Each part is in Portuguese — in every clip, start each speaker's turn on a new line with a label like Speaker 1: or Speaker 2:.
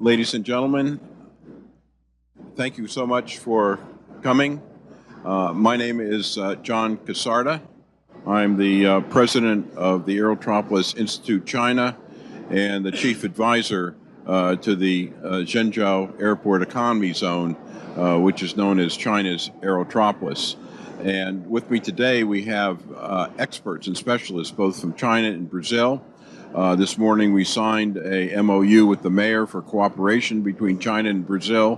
Speaker 1: Ladies and gentlemen, thank you so much for coming. My name is John Casarda. I'm the president of the Aerotropolis Institute China and the chief advisor to the Zhengzhou Airport Economy Zone, which is known as China's Aerotropolis. And with me today, we have experts and specialists both from China and Brazil. This morning we signed a MOU with the mayor for cooperation between China and Brazil,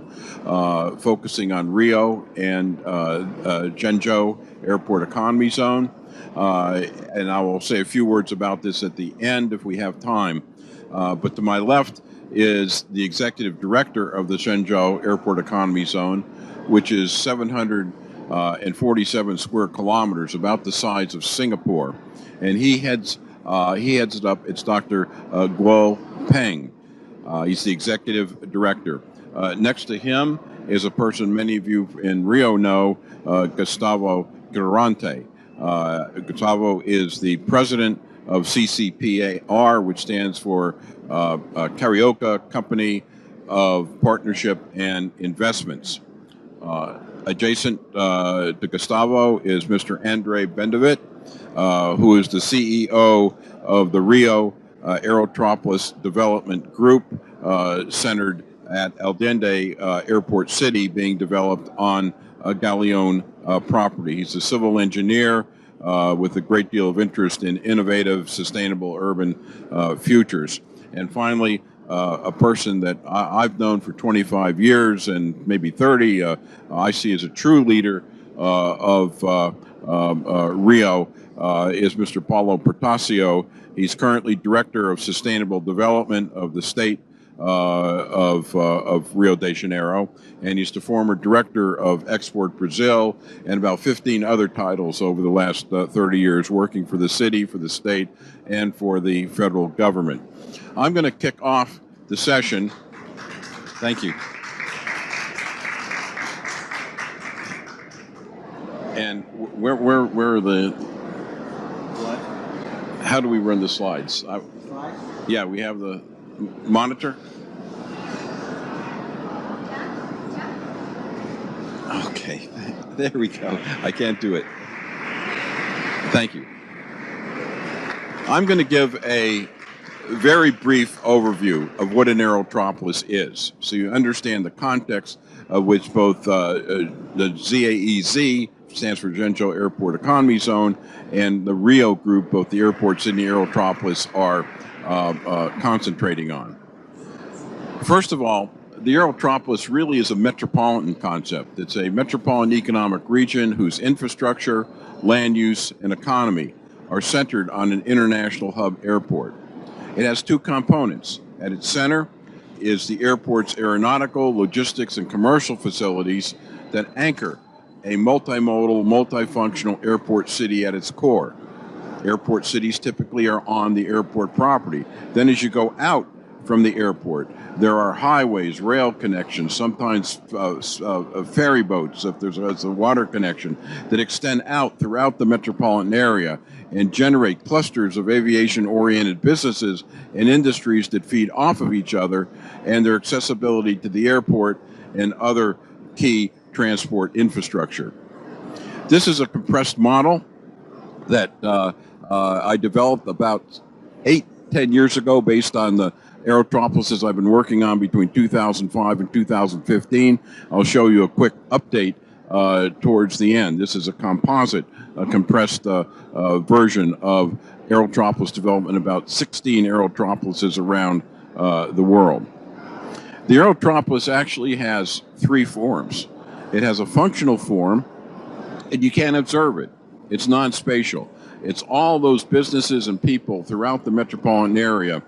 Speaker 1: focusing on Rio and Zhengzhou Airport Economy Zone. And I will say a few words about this at the end if we have time. But to my left is the executive director of the Zhengzhou Airport Economy Zone, which is 747 square kilometers, about the size of Singapore. And he heads it up. It's Dr. Guo Peng. He's the executive director. Next to him is a person many of you in Rio know, Gustavo Garante. Gustavo is the president of CCPAR, which stands for Carioca Company of Partnership and Investments. Adjacent to Gustavo is Mr. Andre Bendovic, who is the CEO of the Rio Aerotropolis Development Group, centered at Allende Airport City, being developed on Galeon property. He's a civil engineer with a great deal of interest in innovative, sustainable urban futures. And finally, a person that I've known for 25 years and maybe 30, I see as a true leader of Rio, is Mr. Paulo Portacio. He's currently Director of Sustainable Development of the state of Rio de Janeiro, and he's the former Director of Export Brazil and about 15 other titles over the last 30 years, working for the city, for the state, and for the federal government. I'm going to kick off the session. Thank you. And where are the... What? How do we run the slides? Yeah, we have the monitor. Okay, there we go. I can't do it. Thank you. I'm going to give a very brief overview of what an aerotropolis is, so you understand the context of which both the ZAEZ, stands for Zhengzhou Airport Economy Zone, and the Rio Group, both the airports in the Aerotropolis, are concentrating on. First of all, the Aerotropolis really is a metropolitan concept. It's a metropolitan economic region whose infrastructure, land use, and economy are centered on an international hub airport. It has two components. At its center is the airport's aeronautical, logistics, and commercial facilities that anchor a multimodal, multifunctional airport city at its core. Airport cities typically are on the airport property. Then as you go out from the airport, there are highways, rail connections, sometimes ferry boats, if there's a water connection, that extend out throughout the metropolitan area and generate clusters of aviation-oriented businesses and industries that feed off of each other and their accessibility to the airport and other key transport infrastructure. This is a compressed model that I developed about 8-10 years ago based on the aerotropolises I've been working on between 2005 and 2015. I'll show you a quick update towards the end. This is a composite, compressed version of aerotropolis development, about 16 aerotropolises around the world. The aerotropolis actually has three forms. It has a functional form, and you can't observe it. It's non-spatial. It's all those businesses and people throughout the metropolitan area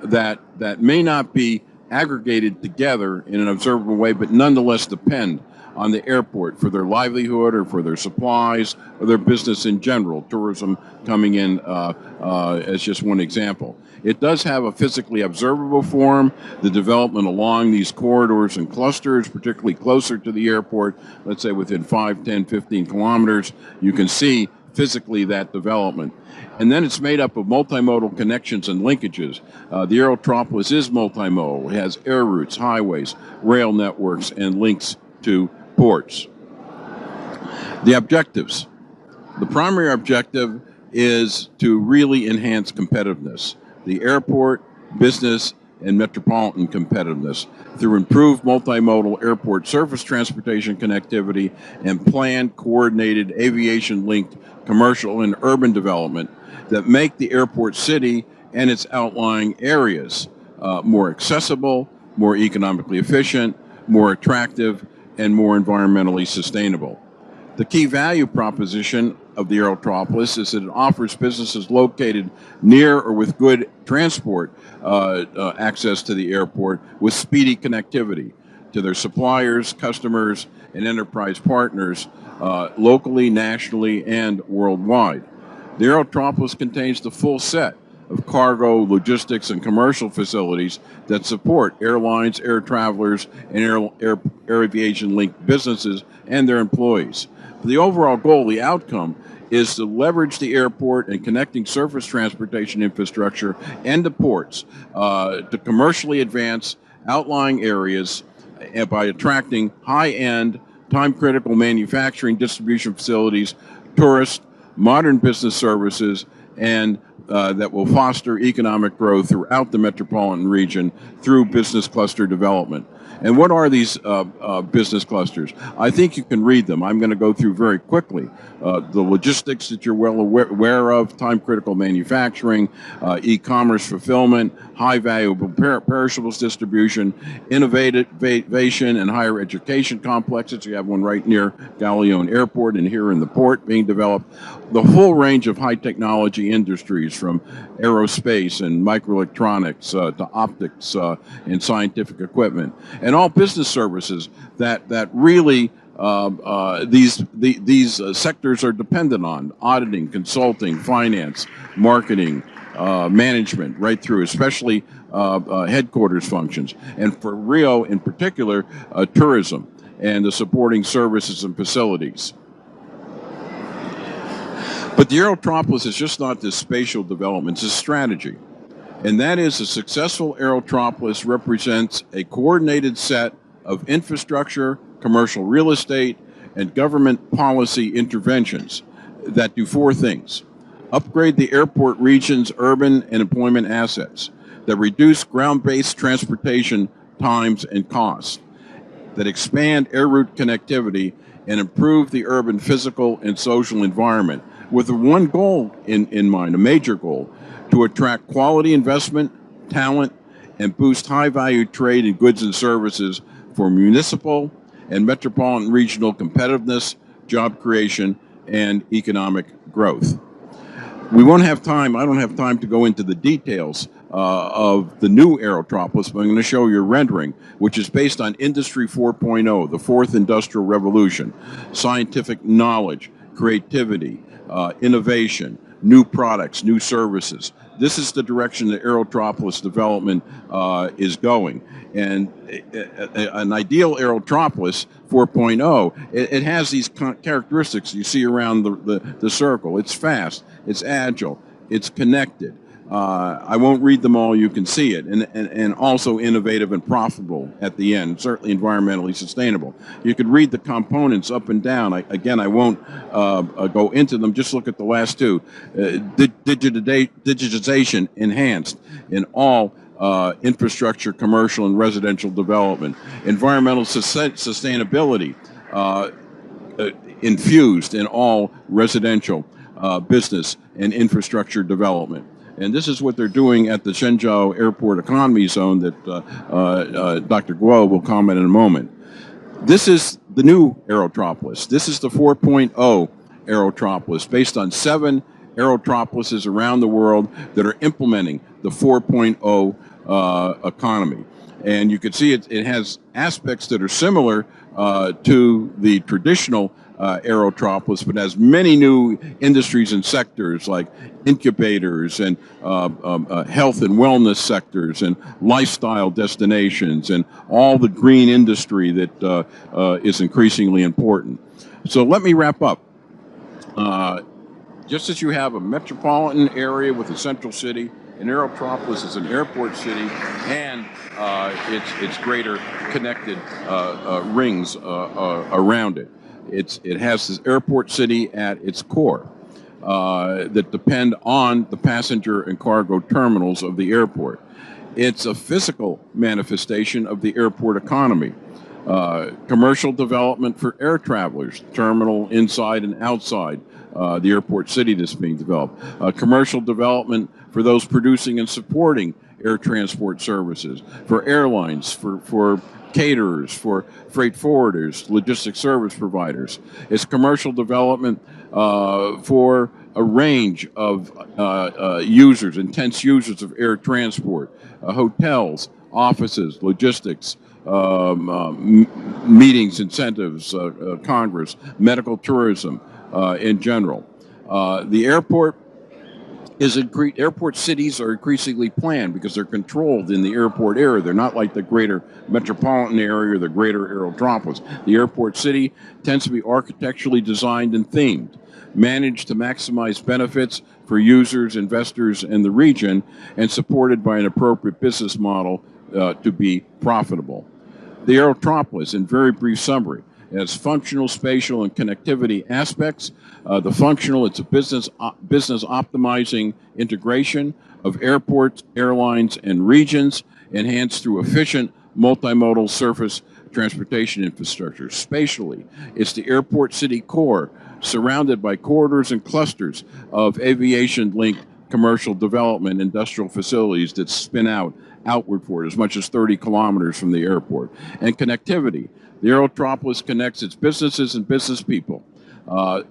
Speaker 1: that may not be aggregated together in an observable way, but nonetheless depend on the airport for their livelihood or for their supplies or their business in general, tourism coming in as just one example. It does have a physically observable form. The development along these corridors and clusters, particularly closer to the airport, let's say within 5, 10, 15 kilometers, you can see physically that development. And then it's made up of multimodal connections and linkages. The Aerotropolis is multimodal. It has air routes, highways, rail networks, and links to ports. The objectives. The primary objective is to really enhance competitiveness. The airport, business, and metropolitan competitiveness through improved multimodal airport surface transportation connectivity and planned coordinated aviation-linked commercial and urban development that make the airport city and its outlying areas more accessible, more economically efficient, more attractive, and more environmentally sustainable. The key value proposition of the Aerotropolis is that it offers businesses located near or with good transport access to the airport with speedy connectivity to their suppliers, customers, and enterprise partners locally, nationally, and worldwide. The Aerotropolis contains the full set of cargo, logistics, and commercial facilities that support airlines, air travelers, and air aviation-linked businesses and their employees. The overall goal, the outcome, is to leverage the airport and connecting surface transportation infrastructure and the ports to commercially advance outlying areas by attracting high-end, time-critical manufacturing distribution facilities, tourists, modern business services, and that will foster economic growth throughout the metropolitan region through business cluster development. And what are these business clusters? I think you can read them. I'm going to go through very quickly. The logistics that you're well aware of, time-critical manufacturing, e-commerce fulfillment, high-valuable perishables distribution, innovation and higher education complexes. You have one right near Galeon Airport and here in the port being developed. The whole range of high-technology industries from aerospace and microelectronics to optics and scientific equipment. And all business services that really these sectors are dependent on: auditing, consulting, finance, marketing, management, right through, especially headquarters functions. And for Rio in particular, tourism and the supporting services and facilities. But the Aerotropolis is just not this spatial development, it's a strategy. And that is, a successful Aerotropolis represents a coordinated set of infrastructure, commercial real estate, and government policy interventions that do four things: upgrade the airport region's urban and employment assets, that reduce ground-based transportation times and costs, that expand air route connectivity and improve the urban physical and social environment, with one goal in mind, a major goal: to attract quality investment, talent, and boost high-value trade in goods and services for municipal and metropolitan regional competitiveness, job creation, and economic growth. We won't have time, I don't have time to go into the details of the new Aerotropolis, but I'm going to show you a rendering, which is based on Industry 4.0, the fourth industrial revolution: scientific knowledge, creativity, innovation, new products, new services. This is the direction that Aerotropolis development is going. And an ideal Aerotropolis 4.0, it has these characteristics you see around the circle. It's fast, it's agile, it's connected. I won't read them all, you can see it, and also innovative and profitable at the end, certainly environmentally sustainable. You could read the components up and down. Again, I won't go into them, just look at the last two. Digitization enhanced in all infrastructure, commercial, and residential development. Environmental sustainability infused in all residential business and infrastructure development. And this is what they're doing at the Shenzhou Airport Economy Zone that Dr. Guo will comment in a moment. This is the new Aerotropolis. This is the 4.0 Aerotropolis, based on 7 Aerotropolises around the world that are implementing the 4.0 economy. And you can see it has aspects that are similar to the traditional Aerotropolis, but has many new industries and sectors like incubators and health and wellness sectors and lifestyle destinations and all the green industry that is increasingly important. So let me wrap up. Just as you have a metropolitan area with a central city, an Aerotropolis is an airport city, and its greater connected rings around it. It has this airport city at its core that depend on the passenger and cargo terminals of the airport. It's a physical manifestation of the airport economy. Commercial development for air travelers, terminal inside and outside the airport city that's being developed. Commercial development for those producing and supporting air transport services, for airlines, for caterers, for freight forwarders, logistics service providers. It's commercial development for a range of users, intense users of air transport, hotels, offices, logistics, meetings, incentives, Congress, medical tourism in general. The airport cities are increasingly planned because they're controlled in the airport area. They're not like the greater metropolitan area or the greater Aerotropolis. The airport city tends to be architecturally designed and themed, managed to maximize benefits for users, investors, and the region, and supported by an appropriate business model to be profitable. The Aerotropolis, in very brief summary, has functional, spatial, and connectivity aspects. The functional, it's a business optimizing integration of airports, airlines, and regions, enhanced through efficient multimodal surface transportation infrastructure. Spatially, it's the airport city core, surrounded by corridors and clusters of aviation-linked commercial development industrial facilities that spin outward for it, as much as 30 kilometers from the airport. And connectivity. The Aerotropolis connects its businesses and business people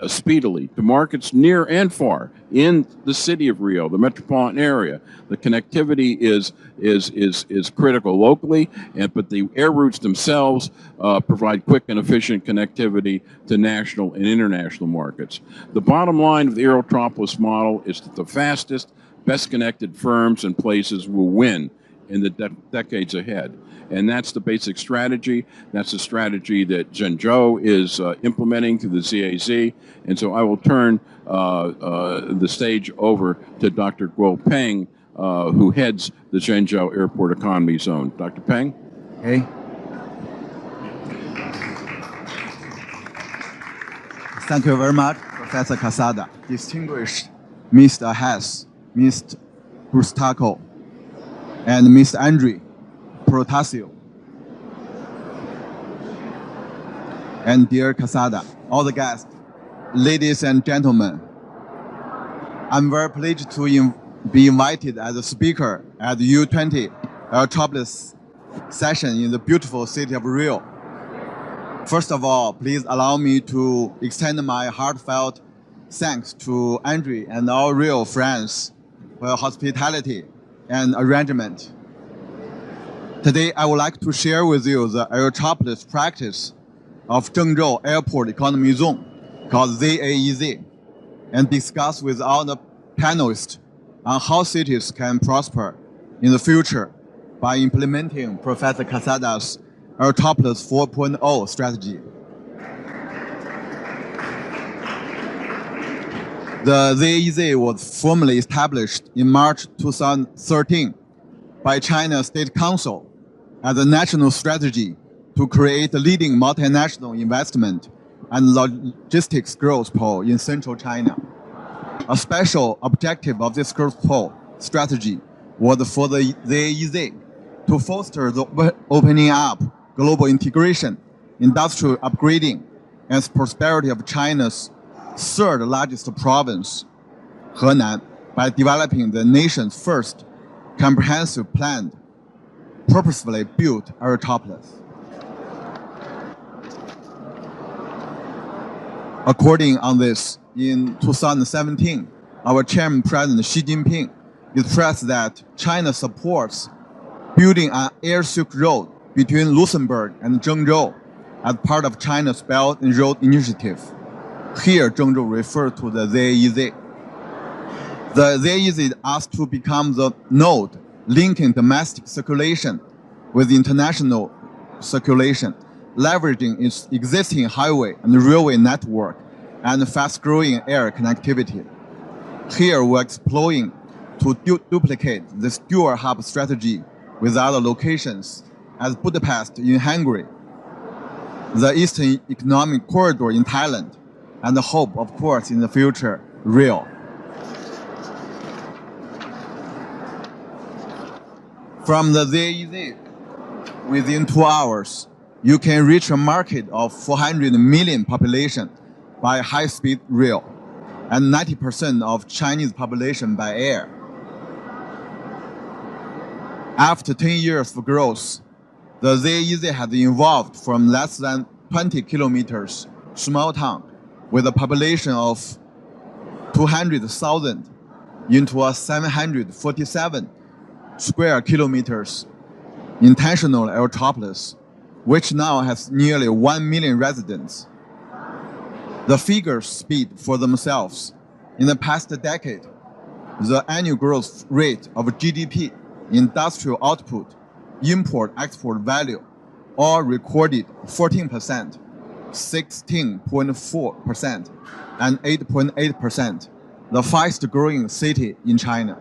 Speaker 1: speedily to markets near and far in the city of Rio, the metropolitan area. The connectivity is critical locally, but the air routes themselves provide quick and efficient connectivity to national and international markets. The bottom line of the Aerotropolis model is that the fastest, best connected firms and places will win in the decades ahead. And that's the basic strategy. That's the strategy that Zhengzhou is implementing through the ZAZ. And so I will turn the stage over to Dr. Guo Peng, who heads the Zhengzhou Airport Economy Zone. Dr. Peng?
Speaker 2: Okay. Thank you very much, Professor Casada. Distinguished Mr. Hess, Mr. Bustaco, and Mr. Andre Protasio, and dear Casada, all the guests, ladies and gentlemen, I'm very pleased to be invited as a speaker at the U20 Aerotropolis session in the beautiful city of Rio. First of all, please allow me to extend my heartfelt thanks to Andre and all Rio friends for hospitality and arrangement. Today, I would like to share with you the Aerotropolis practice of Zhengzhou Airport Economy Zone, called ZAEZ, and discuss with all the panelists on how cities can prosper in the future by implementing Professor Casada's Aerotropolis 4.0 strategy. The ZAEZ was formally established in March 2013 by China State Council as a national strategy to create a leading multinational investment and logistics growth pole in central China. A special objective of this growth pole strategy was for the ZAEZ to foster the opening up, global integration, industrial upgrading, and prosperity of China's third largest province, Henan, by developing the nation's first comprehensive planned, purposefully built Aerotropolis. According on this, in 2017, our Chairman President Xi Jinping expressed that China supports building an air Silk Road between Luxembourg and Zhengzhou as part of China's Belt and Road Initiative. Here, Zhengzhou referred to the ZAEZ. The ZAEZ is asked to become the node linking domestic circulation with international circulation, leveraging its existing highway and railway network and fast-growing air connectivity. Here, we're exploring to duplicate this dual hub strategy with other locations as Budapest in Hungary, the Eastern Economic Corridor in Thailand, and the hope, of course, in the future, Rio. From the ZEZ, within 2 hours, you can reach a market of 400 million population by high-speed rail, and 90% of Chinese population by air. After 10 years of growth, the ZEZ has evolved from less than 20 kilometers small town with a population of 200,000 into a 747 square kilometers intentional metropolis, which now has nearly 1 million residents. The figures speak for themselves. In the past decade, the annual growth rate of GDP, industrial output, import-export value all recorded 14%, 16.4%, and 8.8%, the fastest growing city in China.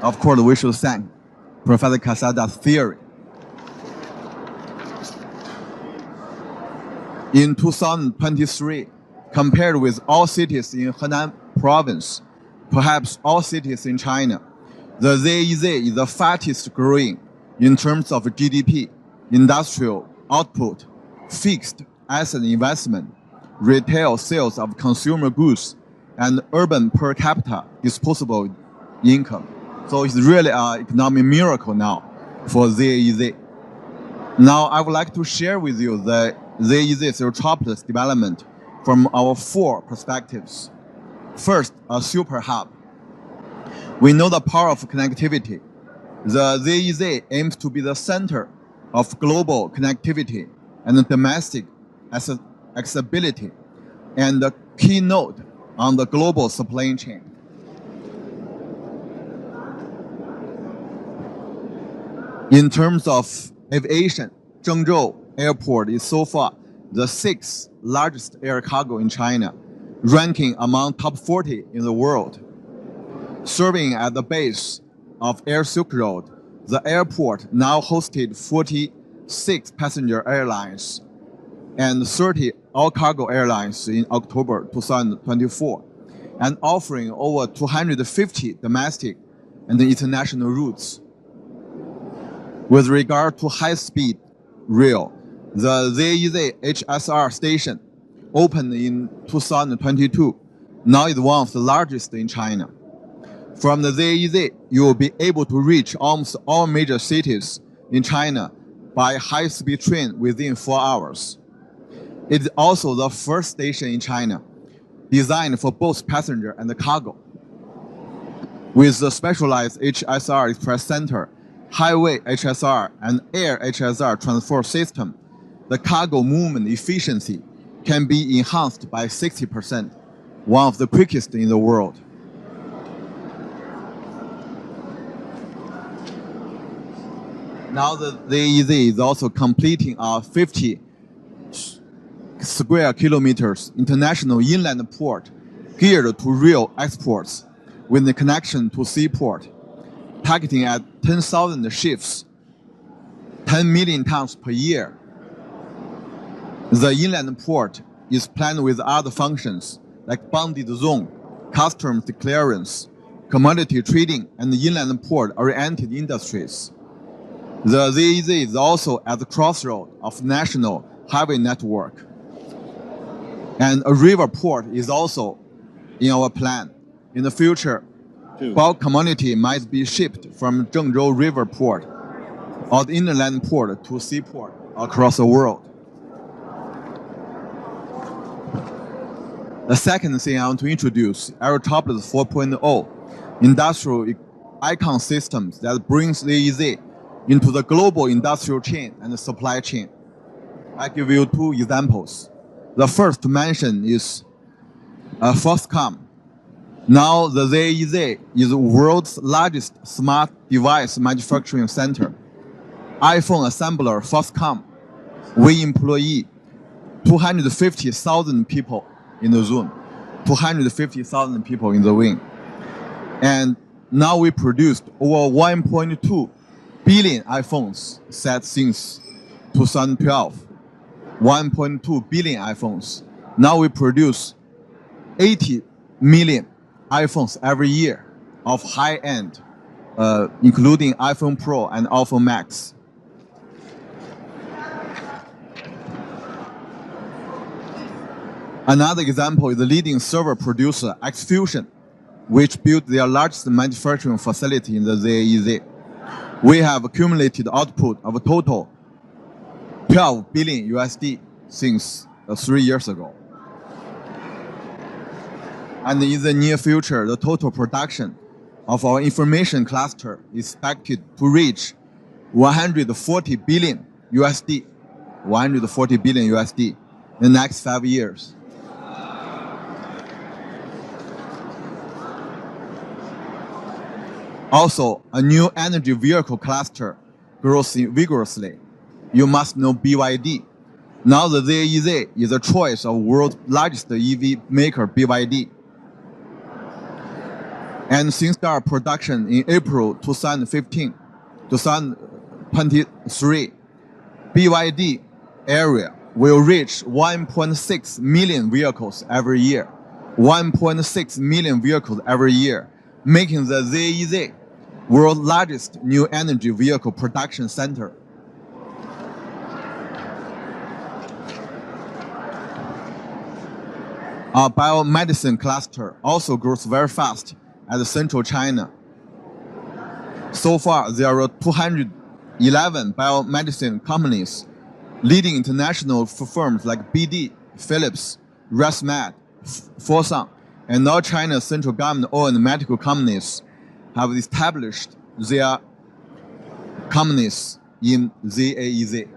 Speaker 2: Of course, we should thank Professor Quesada's theory. In 2023, compared with all cities in Henan province, perhaps all cities in China, the ZEZ is the fastest growing in terms of GDP, industrial output, fixed asset investment, retail sales of consumer goods, and urban per capita disposable income. So it's really an economic miracle now for ZEZ. Now I would like to share with you the ZEZ metropolis development from our 4 perspectives. First, a super hub. We know the power of connectivity. The ZEZ aims to be the center of global connectivity and domestic accessibility, and the keynote on the global supply chain. In terms of aviation, Zhengzhou Airport is so far the 6th largest air cargo in China, ranking among top 40 in the world. Serving at the base of Air Silk Road, the airport now hosted 46 passenger airlines and 30 all-cargo airlines in October 2024, and offering over 250 domestic and international routes. With regard to high-speed rail, the ZEZ HSR station opened in 2022, now is one of the largest in China. From the ZEZ, you will be able to reach almost all major cities in China by high-speed train within 4 hours. It is also the first station in China designed for both passenger and cargo. With the specialized HSR Express Center, Highway HSR, and Air HSR transfer system, the cargo movement efficiency can be enhanced by 60%, one of the quickest in the world. Now the ZEZ is also completing a 50 square kilometers international inland port geared to rail exports with the connection to seaport, targeting at 10,000 ships, 10 million tons per year. The inland port is planned with other functions like bounded zone, customs clearance, commodity trading, and inland port-oriented industries. The ZEZ is also at the crossroad of national highway network. And a river port is also in our plan. In the future, bulk commodity might be shipped from Zhengzhou River Port or the inland port to seaport across the world. The second thing I want to introduce, Aerotropolis 4.0, industrial icon systems that brings ZEZ into the global industrial chain and the supply chain. I give you 2 examples. The first to mention is Foxconn. Now the ZEZ is the world's largest smart device manufacturing center. iPhone assembler Foxconn, we employ 250,000 people in the zone, 250,000 people in the wing. And now we produced over 1.2 billion iPhones set since 2012. 1.2 billion iPhones. Now we produce 80 million iPhones every year of high-end, including iPhone Pro and iPhone Max. Another example is the leading server producer, XFusion, which built their largest manufacturing facility in the ZAEZ. We have accumulated output of a total 12 billion USD since 3 years ago. And in the near future, the total production of our information cluster is expected to reach 140 billion USD, 140 billion USD in the next 5 years. Also, a new energy vehicle cluster grows vigorously. You must know BYD. Now the ZAEZ is a choice of world's largest EV maker, BYD. And since start production in April 2023, BYD area will reach 1.6 million vehicles every year. 1.6 million vehicles every year, making the ZAEZ world's largest new energy vehicle production center. Our biomedicine cluster also grows very fast at central China. So far, there are 211 biomedicine companies, leading international firms like BD, Philips, ResMed, Fosun, and now China's central government-owned medical companies have established their companies in ZAEZ.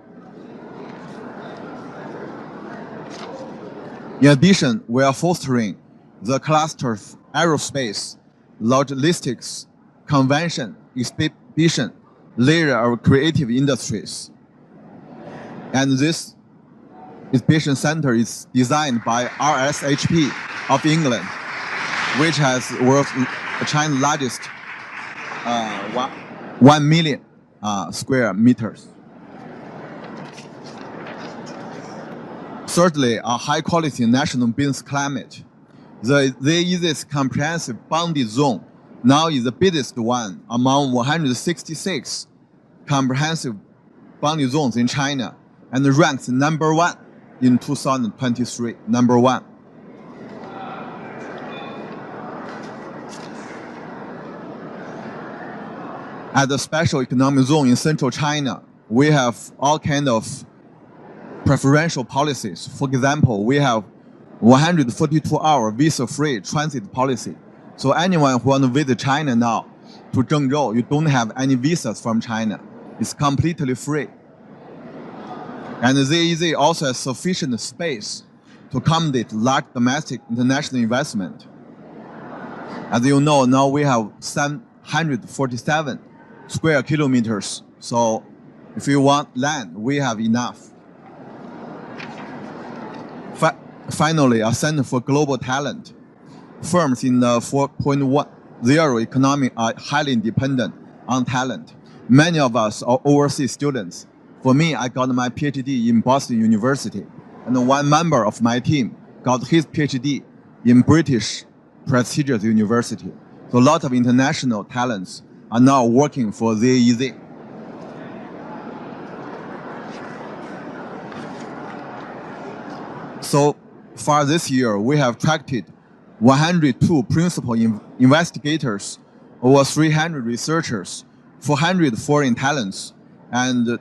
Speaker 2: In addition, we are fostering the clusters aerospace, logistics, convention, exhibition, layer of creative industries. And this exhibition center is designed by RSHP of England, which has China's largest 1 million square meters. Thirdly, a high-quality national business climate. The ZAEZ's comprehensive bounded zone now is the biggest one among 166 comprehensive bounded zones in China and ranks number 1 in 2023, number 1. At the special economic zone in central China, we have all kinds of preferential policies. For example, we have 142-hour visa-free transit policy. So anyone who wants to visit China now to Zhengzhou, you don't have any visas from China. It's completely free. And the ZAEZ also has sufficient space to accommodate large domestic international investment. As you know, now we have 747 square kilometers. So if you want land, we have enough. Finally, a center for global talent. Firms in the 4.10 economy are highly dependent on talent. Many of us are overseas students. For me, I got my PhD in Boston University, and one member of my team got his PhD in British prestigious university. So a lot of international talents are now working for ZAEZ. So far this year, we have attracted 102 principal investigators, over 300 researchers, 400 foreign talents, and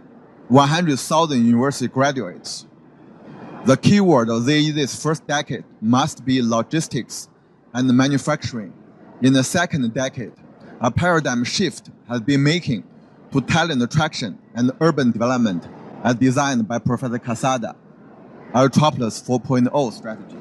Speaker 2: 100,000 university graduates. The keyword of ZAEZ's first decade must be logistics and manufacturing. In the second decade, a paradigm shift has been making to talent attraction and urban development as designed by Professor Quesada, Ultropolis 4.0 strategy.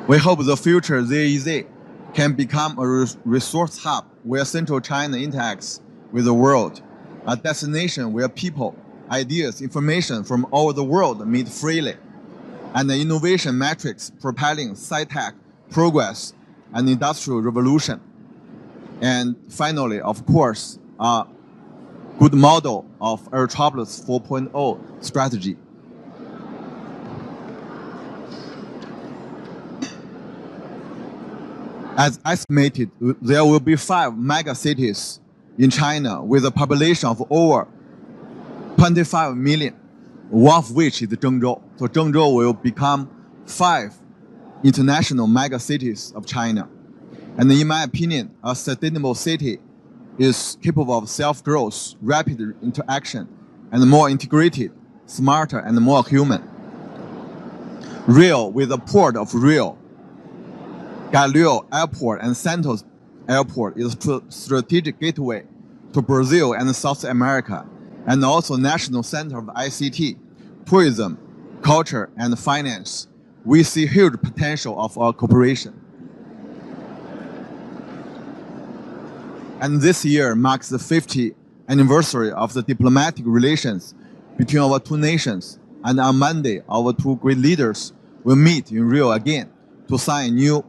Speaker 2: We hope the future ZAEZ can become a resource hub where central China interacts with the world, a destination where people, ideas, information from all over the world meet freely. and the innovation matrix propelling sci-tech progress and industrial revolution. And finally, of course, a good model of Aerotropolis 4.0 strategy. As estimated, there will be 5 mega cities in China with a population of over 25 million, one of which is Zhengzhou. So Zhengzhou will become 5 international mega cities of China. And in my opinion, a sustainable city is capable of self-growth, rapid interaction, and more integrated, smarter, and more human. Rio, with the port of Rio, Galileo Airport and Santos Airport is a strategic gateway to Brazil and South America, and also national center of ICT, tourism, culture, and finance. We see huge potential of our cooperation. And this year marks the 50th anniversary of the diplomatic relations between our two nations. And on Monday, our two great leaders will meet in Rio again to sign a new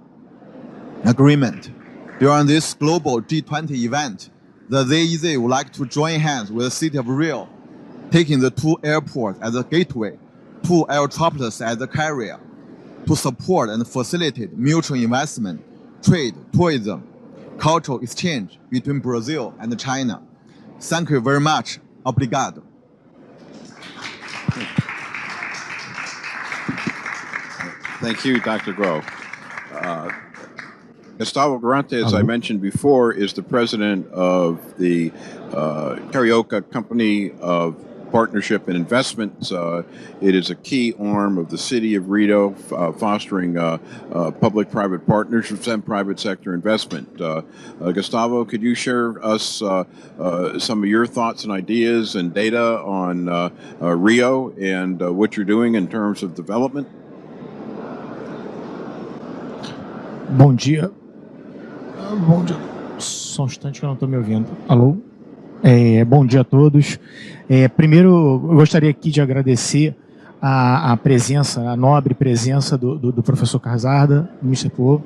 Speaker 2: agreement. During this global G20 event, the ZEZ would like to join hands with the city of Rio, taking the two airports as a gateway, two Aerotropolis as a carrier, to support and facilitate mutual investment, trade, tourism, cultural exchange between Brazil and China. Thank you very much. Obrigado.
Speaker 1: Thank you, Dr. Guo. Gustavo Garante, as I mentioned before, is the president of the Carioca Company of Partnership and Investments. It is a key arm of the city of Rio, fostering public-private partnerships and private sector investment. Gustavo, could you share us some of your thoughts and ideas and data on Rio and what you're doing in terms of development?
Speaker 3: Bom dia. Bom dia. Só um instante que eu não estou me ouvindo. Alô? Bom dia a todos. Primeiro, eu gostaria aqui de agradecer a presença, a nobre presença do professor Casarda, do Mr. Povo,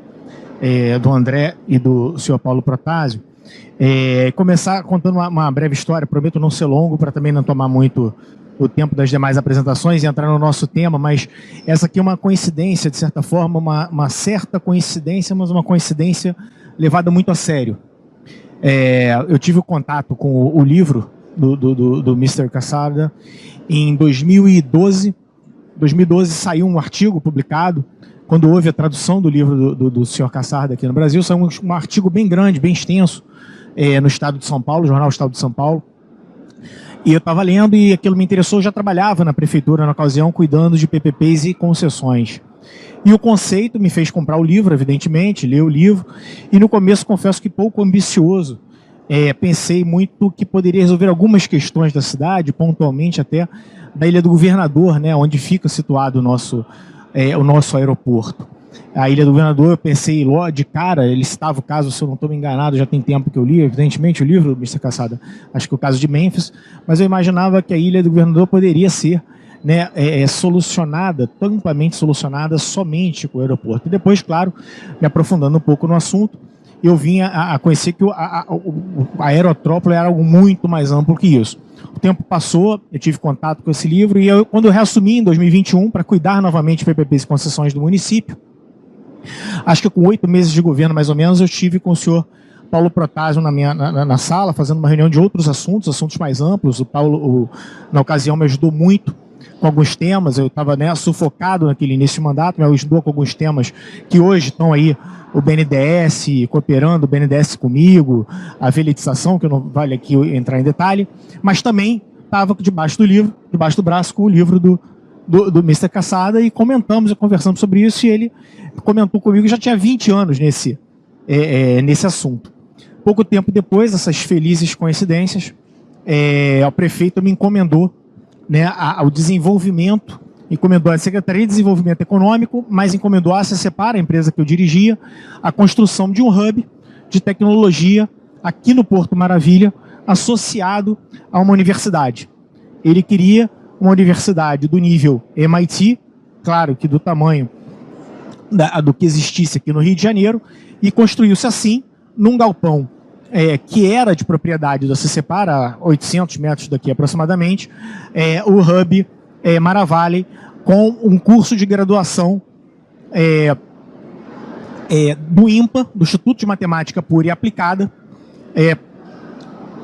Speaker 3: do André e do senhor Paulo Protásio. Começar contando uma breve história, prometo não ser longo para também não tomar muito o tempo das demais apresentações e entrar no nosso tema, mas essa aqui é uma coincidência, de certa forma, uma certa coincidência, mas uma coincidência levada muito a sério. Eu tive o contato com o livro do Mr. Casarda em 2012. 2012 saiu um artigo publicado, quando houve a tradução do livro do Sr. Casarda aqui no Brasil, saiu um artigo bem grande, bem extenso, no Estado de São Paulo, Jornal Estado de São Paulo. E eu estava lendo e aquilo me interessou, eu já trabalhava na prefeitura na ocasião, cuidando de PPPs e concessões. E o conceito me fez comprar o livro, evidentemente, ler o livro, e no começo confesso que pouco ambicioso. Pensei muito que poderia resolver algumas questões da cidade, pontualmente até da Ilha do Governador, né, onde fica situado o nosso aeroporto. A Ilha do Governador, eu pensei logo de cara, ele citava o caso, se eu não estou me enganado, já tem tempo que eu li, evidentemente, o livro, Mr. Casarda, acho que o caso de Memphis, mas eu imaginava que a Ilha do Governador poderia ser, né, solucionada, amplamente solucionada somente com o aeroporto. E depois, claro, me aprofundando um pouco no assunto, eu vim a conhecer que a Aerótrópole era algo muito mais amplo que isso. O tempo passou, eu tive contato com esse livro, e quando eu reassumi em 2021 para cuidar novamente de PPPs e concessões do município, acho que com 8 meses de governo, mais ou menos, eu estive com o senhor Paulo Protásio na sala, fazendo uma reunião de outros assuntos mais amplos. O Paulo, na ocasião, me ajudou muito com alguns temas. Eu estava, né, sufocado naquele início de mandato, me ajudou com alguns temas que hoje estão aí, o BNDES, cooperando, o BNDES comigo, a veletização, que não vale aqui entrar em detalhe, mas também estava debaixo do braço, com o livro do Mr. Casarda, e conversamos sobre isso, e ele comentou comigo que já tinha 20 anos nesse assunto. Pouco tempo depois, essas felizes coincidências, o prefeito me encomendou, né, ao desenvolvimento, encomendou a Secretaria de Desenvolvimento Econômico, mas encomendou a Separa, a empresa que eu dirigia, a construção de um hub de tecnologia aqui no Porto Maravilha, associado a uma universidade. Ele queria uma universidade do nível MIT, claro que do tamanho do que existisse aqui no Rio de Janeiro, e construiu-se assim, num galpão que era de propriedade da CCPAR, a 800 metros daqui aproximadamente, o Hub Maravale, com um curso de graduação do IMPA, do Instituto de Matemática Pura e Aplicada,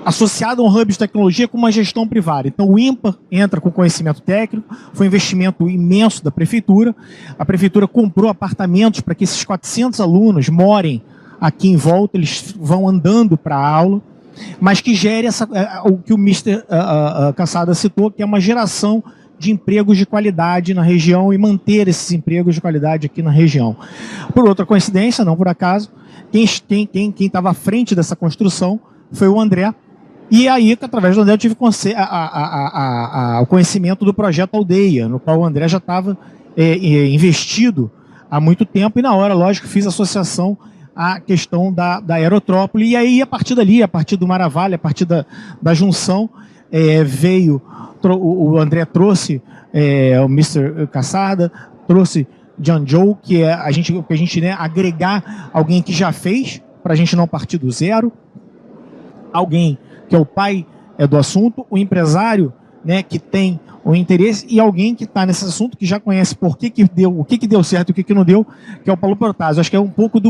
Speaker 3: associado a um hub de tecnologia com uma gestão privada. Então o IMPA entra com conhecimento técnico, foi um investimento imenso da prefeitura, a prefeitura comprou apartamentos para que esses 400 alunos morem aqui em volta, eles vão andando para a aula, mas que gere o que o Mr. Cassada citou, que é uma geração de empregos de qualidade na região e manter esses empregos de qualidade aqui na região. Por outra coincidência, não por acaso, quem estava à frente dessa construção foi o André, e aí, através do André, eu tive o conhecimento do projeto Aldeia, no qual o André já estava investido há muito tempo, e na hora, lógico, fiz associação à questão da aerotrópole, e aí, a partir dali, a partir do Maravale, a partir da junção, o André trouxe o Mr. Cassada, trouxe John Joe, que é a gente agregar alguém que já fez, para a gente não partir do zero, alguém que é o pai do assunto, o empresário, né, que tem o interesse, e alguém que está nesse assunto, que já conhece o que deu certo e o que não deu, que é o Paulo Protásio. Acho que é um pouco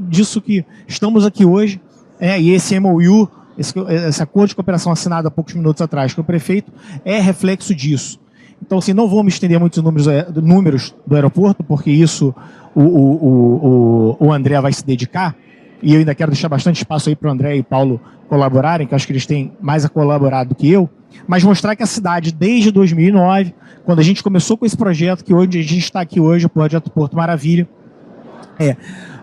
Speaker 3: disso que estamos aqui hoje, e esse MOU, esse acordo de cooperação assinado há poucos minutos atrás com o prefeito, é reflexo disso. Então, assim, não vou me estender muito nos números do aeroporto, porque isso o André vai se dedicar, e eu ainda quero deixar bastante espaço aí para o André e o Paulo colaborarem, que acho que eles têm mais a colaborar do que eu, mas mostrar que a cidade, desde 2009, quando a gente começou com esse projeto, que hoje a gente está aqui hoje, o projeto Porto Maravilha,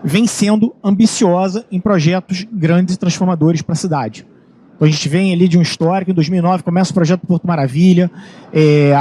Speaker 3: vem sendo ambiciosa em projetos grandes e transformadores para a cidade. Então a gente vem ali de um histórico, em 2009 começa o projeto Porto Maravilha,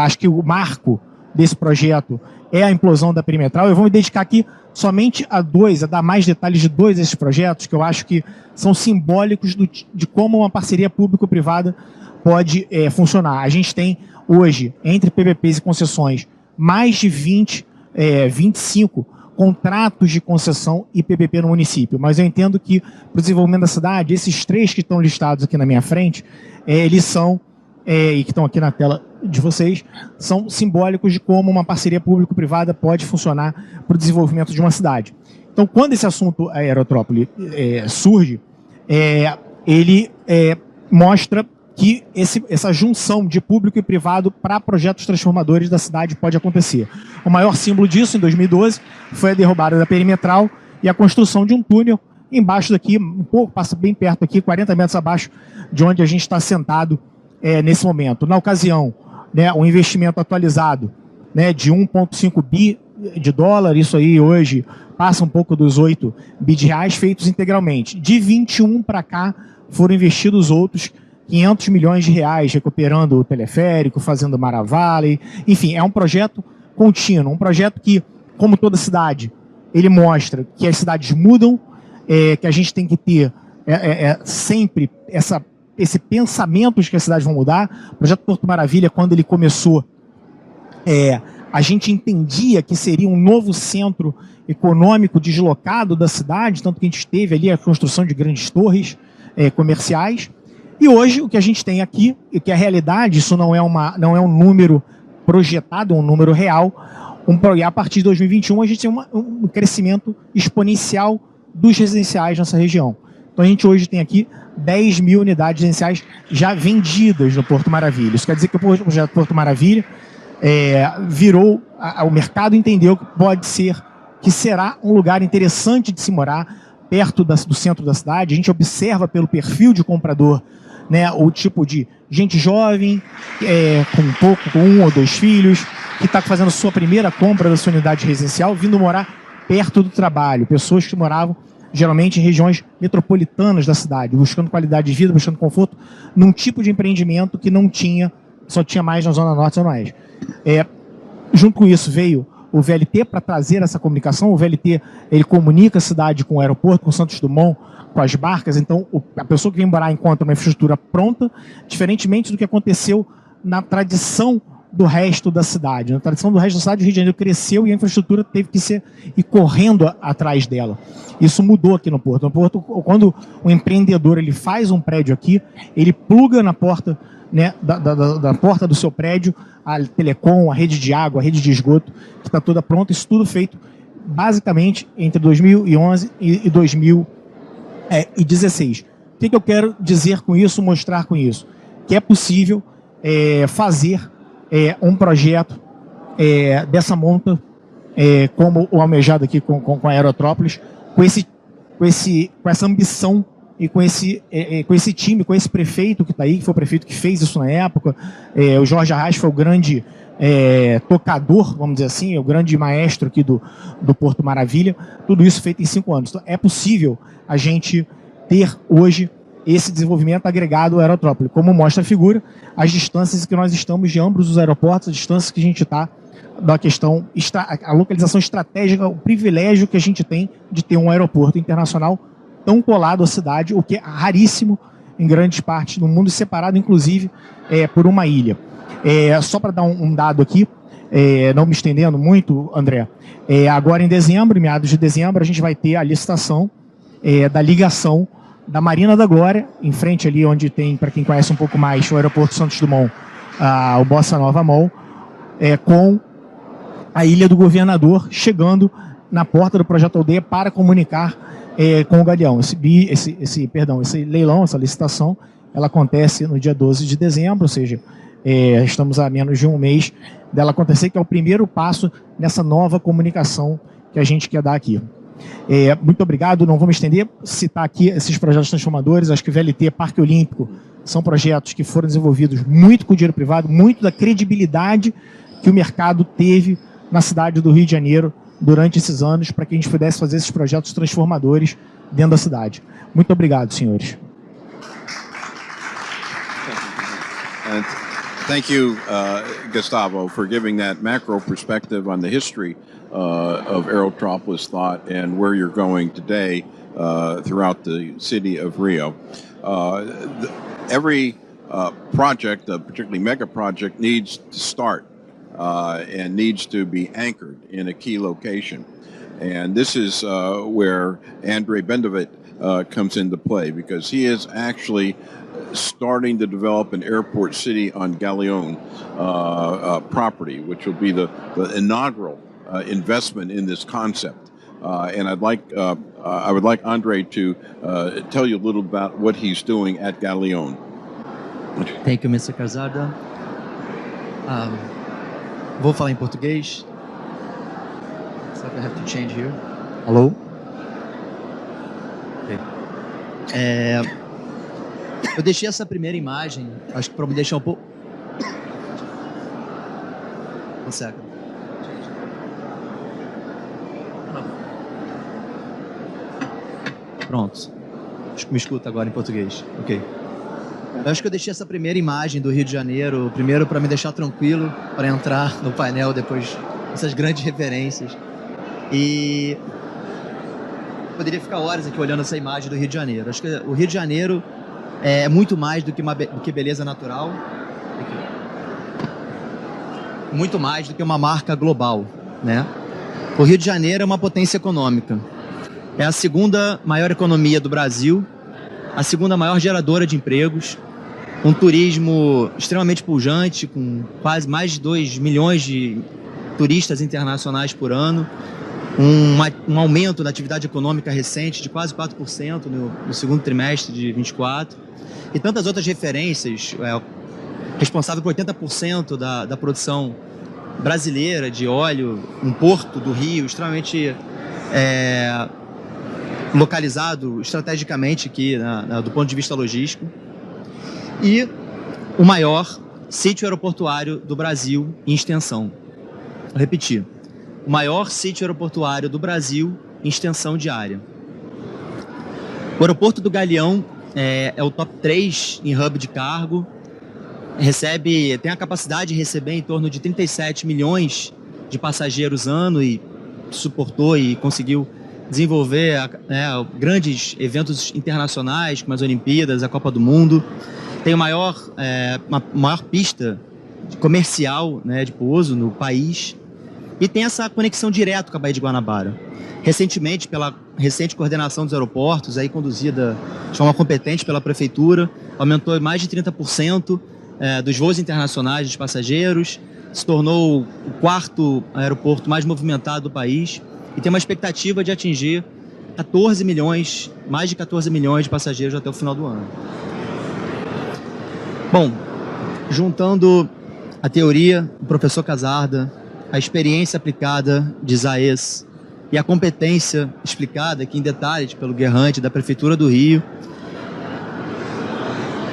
Speaker 3: acho que o marco desse projeto é a implosão da perimetral. Eu vou me dedicar aqui somente a dar mais detalhes de dois desses projetos, que eu acho que são simbólicos de como uma parceria público-privada pode funcionar. A gente tem hoje, entre PPPs e concessões, mais de 25 contratos de concessão e PPP no município. Mas eu entendo que, para o desenvolvimento da cidade, esses três que estão listados aqui na minha frente, eles são, e que estão aqui na tela de vocês, são simbólicos de como uma parceria público-privada pode funcionar para o desenvolvimento de uma cidade. Então, quando esse assunto aerotrópole surge, ele mostra que essa junção de público e privado para projetos transformadores da cidade pode acontecer. O maior símbolo disso, em 2012, foi a derrubada da perimetral e a construção de um túnel embaixo daqui, um pouco, passa bem perto aqui, 40 metros abaixo de onde a gente está sentado nesse momento. Na ocasião, um investimento atualizado de 1,5 bi de dólar, isso aí hoje passa um pouco dos 8 bi de reais, feitos integralmente. De 21 para cá, foram investidos outros 500 milhões de reais, recuperando o teleférico, fazendo Maravale, enfim, é um projeto contínuo, um projeto que, como toda cidade, ele mostra que as cidades mudam, que a gente tem que ter sempre esse pensamento de que as cidades vão mudar. O projeto Porto Maravilha, quando ele começou, a gente entendia que seria um novo centro econômico deslocado da cidade, tanto que a gente teve ali a construção de grandes torres comerciais. E hoje o que a gente tem aqui, e que é a realidade, isso não é um número projetado, é um número real, e a partir de 2021 a gente tem um crescimento exponencial dos residenciais nessa região. Então a gente hoje tem aqui 10 mil unidades residenciais já vendidas no Porto Maravilha. Isso quer dizer que o projeto Porto Maravilha virou, o mercado entendeu que será um lugar interessante de se morar, perto do centro da cidade. A gente observa pelo perfil de comprador, o tipo de gente jovem, com 1 ou 2 filhos, que está fazendo sua primeira compra da sua unidade residencial, vindo morar perto do trabalho. Pessoas que moravam geralmente em regiões metropolitanas da cidade, buscando qualidade de vida, buscando conforto, num tipo de empreendimento que só tinha mais na Zona Norte e Zona Oeste. Junto com isso veio o VLT para trazer essa comunicação. O VLT, ele comunica a cidade com o aeroporto, com Santos Dumont, com as barcas. Então, a pessoa que vem morar encontra uma infraestrutura pronta, diferentemente do que aconteceu na tradição do resto da cidade. Na tradição do resto da cidade, o Rio de Janeiro cresceu e a infraestrutura teve que ir correndo atrás dela. Isso mudou aqui no Porto. No Porto, quando o empreendedor ele faz um prédio aqui, ele pluga na porta, né, da porta do seu prédio a telecom, a rede de água, a rede de esgoto, que está toda pronta. Isso tudo feito basicamente entre 2011 e 2016. O que eu quero dizer com isso, mostrar com isso? Que é possível fazer um projeto dessa monta, como o almejado aqui com a Aerótrópolis, com essa ambição e com esse time, com esse prefeito que está aí, que foi o prefeito que fez isso na época. O Jorge Arraes foi o grande tocador, vamos dizer assim, o grande maestro aqui do Porto Maravilha. Tudo isso feito em 5 anos. Então, é possível a gente ter hoje esse desenvolvimento agregado ao Aerótrópole. Como mostra a figura, as distâncias que nós estamos de ambos os aeroportos, as distâncias que a gente está da questão, a localização estratégica, o privilégio que a gente tem de ter um aeroporto internacional tão colado à cidade, o que é raríssimo em grandes partes do mundo, separado inclusive por uma ilha. Só para dar um dado aqui, não me estendendo muito, André, agora em dezembro, em meados de dezembro, a gente vai ter a licitação da ligação da Marina da Glória, em frente ali onde tem, para quem conhece um pouco mais, o aeroporto Santos Dumont, o Bossa Nova Mall, com a Ilha do Governador, chegando na porta do Projeto Aldeia para comunicar com o Galeão. Esse leilão, essa licitação, ela acontece no dia 12 de dezembro, ou seja, estamos a menos de um mês dela acontecer, que é o primeiro passo nessa nova comunicação que a gente quer dar aqui. Muito obrigado, não vou me estender, citar aqui esses projetos transformadores. Acho que o VLT, Parque Olímpico, são projetos que foram desenvolvidos muito com dinheiro privado, muito da credibilidade que o mercado teve na cidade do Rio de Janeiro durante esses anos, para que a gente pudesse fazer esses projetos transformadores dentro da cidade. Muito obrigado, senhores.
Speaker 1: Thank you, Gustavo, for giving that macro perspective on the history of Aerotropolis thought and where you're going today throughout the city of Rio. Every project, particularly mega project, needs to start and needs to be anchored in a key location. And this is where Andrei Bendovic comes into play, because he is actually starting to develop an airport city on Galeon property, which will be the inaugural investment in this concept. And I would like Andrei to tell you a little about what he's doing at Galeon.
Speaker 4: Thank you, Mr. Calzada. Vou falar em português. So I have to change here. Hello? Okay. Eu deixei essa primeira imagem, acho que para me deixar um pouco... Um segundo. Pronto. Acho que me escuta agora em português. Ok. Eu acho que eu deixei essa primeira imagem do Rio de Janeiro, primeiro para me deixar tranquilo, para entrar no painel depois dessas grandes referências. E poderia ficar horas aqui olhando essa imagem do Rio de Janeiro. Acho que o Rio de Janeiro é muito mais do que beleza natural. Muito mais do que uma marca global, né? O Rio de Janeiro é uma potência econômica. É a segunda maior economia do Brasil, a segunda maior geradora de empregos, um turismo extremamente pujante, com quase mais de 2 milhões de turistas internacionais por ano, um aumento na atividade econômica recente de quase 4% no segundo trimestre de 24, e tantas outras referências, responsável por 80% da produção brasileira de óleo, um porto do Rio extremamente localizado estrategicamente aqui do ponto de vista logístico, e o maior sítio aeroportuário do Brasil em extensão. Vou repetir, o maior sítio aeroportuário do Brasil em extensão de área. O aeroporto do Galeão é o top 3 em hub de cargo, tem a capacidade de receber em torno de 37 milhões de passageiros ano, e suportou e conseguiu desenvolver grandes eventos internacionais, como as Olimpíadas, a Copa do Mundo. Tem uma maior pista comercial, né, de pouso no país, e tem essa conexão direta com a Baía de Guanabara. Recentemente, pela recente coordenação dos aeroportos, aí conduzida de forma competente pela Prefeitura, aumentou mais de 30% dos voos internacionais de passageiros, se tornou o quarto aeroporto mais movimentado do país e tem uma expectativa de atingir 14 milhões, mais de 14 milhões de passageiros até o final do ano. Bom, juntando a teoria do professor Casarda, a experiência aplicada de Isaías e a competência explicada aqui em detalhes pelo Guerrante da Prefeitura do Rio,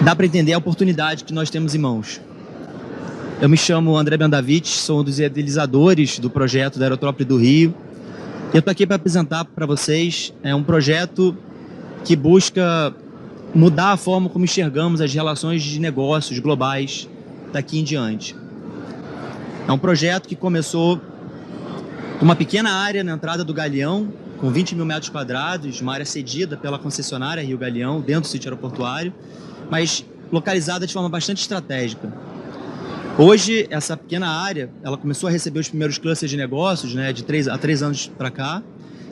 Speaker 4: dá para entender a oportunidade que nós temos em mãos. Eu me chamo André Bendavich, sou um dos idealizadores do projeto da Aerótrópole do Rio. Eu estou aqui para apresentar para vocês um projeto que busca mudar a forma como enxergamos as relações de negócios globais daqui em diante. É um projeto que começou com uma pequena área na entrada do Galeão, com 20 mil metros quadrados, uma área cedida pela concessionária Rio Galeão, dentro do sítio aeroportuário, mas localizada de forma bastante estratégica. Hoje, essa pequena área, ela começou a receber os primeiros clusters de negócios, né, de 3 a 3 anos para cá,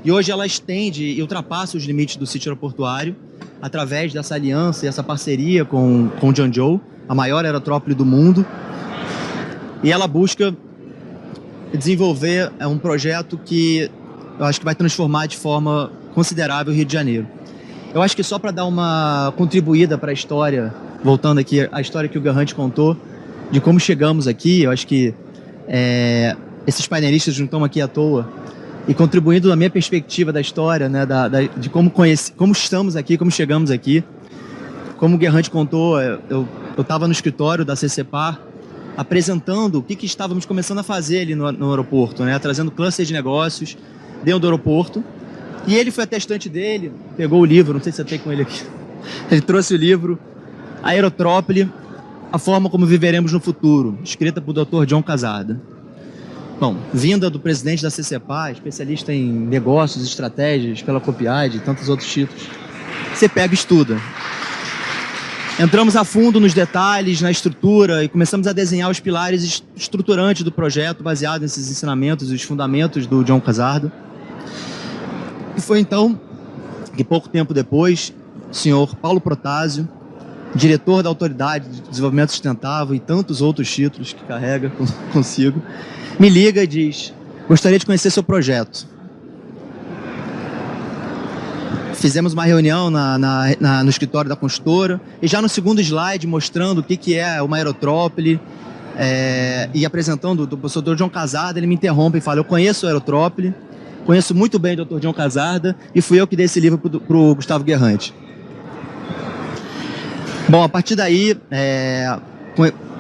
Speaker 4: e hoje ela estende e ultrapassa os limites do sítio aeroportuário através dessa aliança e essa parceria com o Zhangzhou, a maior aerótrópole do mundo, e ela busca desenvolver um projeto que eu acho que vai transformar de forma considerável o Rio de Janeiro. Eu acho que só para dar uma contribuída para a história, voltando aqui à história que o Guerrante contou, de como chegamos aqui, eu acho que esses painelistas não estão aqui à toa, e contribuindo na minha perspectiva da história, né, de como estamos aqui, como chegamos aqui. Como o Guerrante contou, eu estava no escritório da CCPAR, apresentando o que estávamos começando a fazer ali no aeroporto, né? Trazendo cluster de negócios dentro do aeroporto. E ele foi até a estante dele, pegou o livro, não sei se você tem com ele aqui. Ele trouxe o livro Aerótrópole, a forma como viveremos no futuro, escrita por Dr. John Casarda. Bom, vinda do presidente da CCPAR, especialista em negócios, estratégias, pela Copiade e tantos outros títulos. Você pega e estuda. Entramos a fundo nos detalhes, na estrutura e começamos a desenhar os pilares estruturantes do projeto, baseado nesses ensinamentos e os fundamentos do John Casarda. E foi então que, pouco tempo depois, o senhor Paulo Protásio, diretor da Autoridade de Desenvolvimento Sustentável e tantos outros títulos que carrega consigo, me liga e diz: gostaria de conhecer seu projeto. Fizemos uma reunião no escritório da consultora, e já no segundo slide, mostrando o que é uma aerótrópole, e apresentando o professor Dr. John Casarda, ele me interrompe e fala: eu conheço a aerótrópole, conheço muito bem o Dr. John Casarda, e fui eu que dei esse livro para o Gustavo Guerrante. Bom, a partir daí,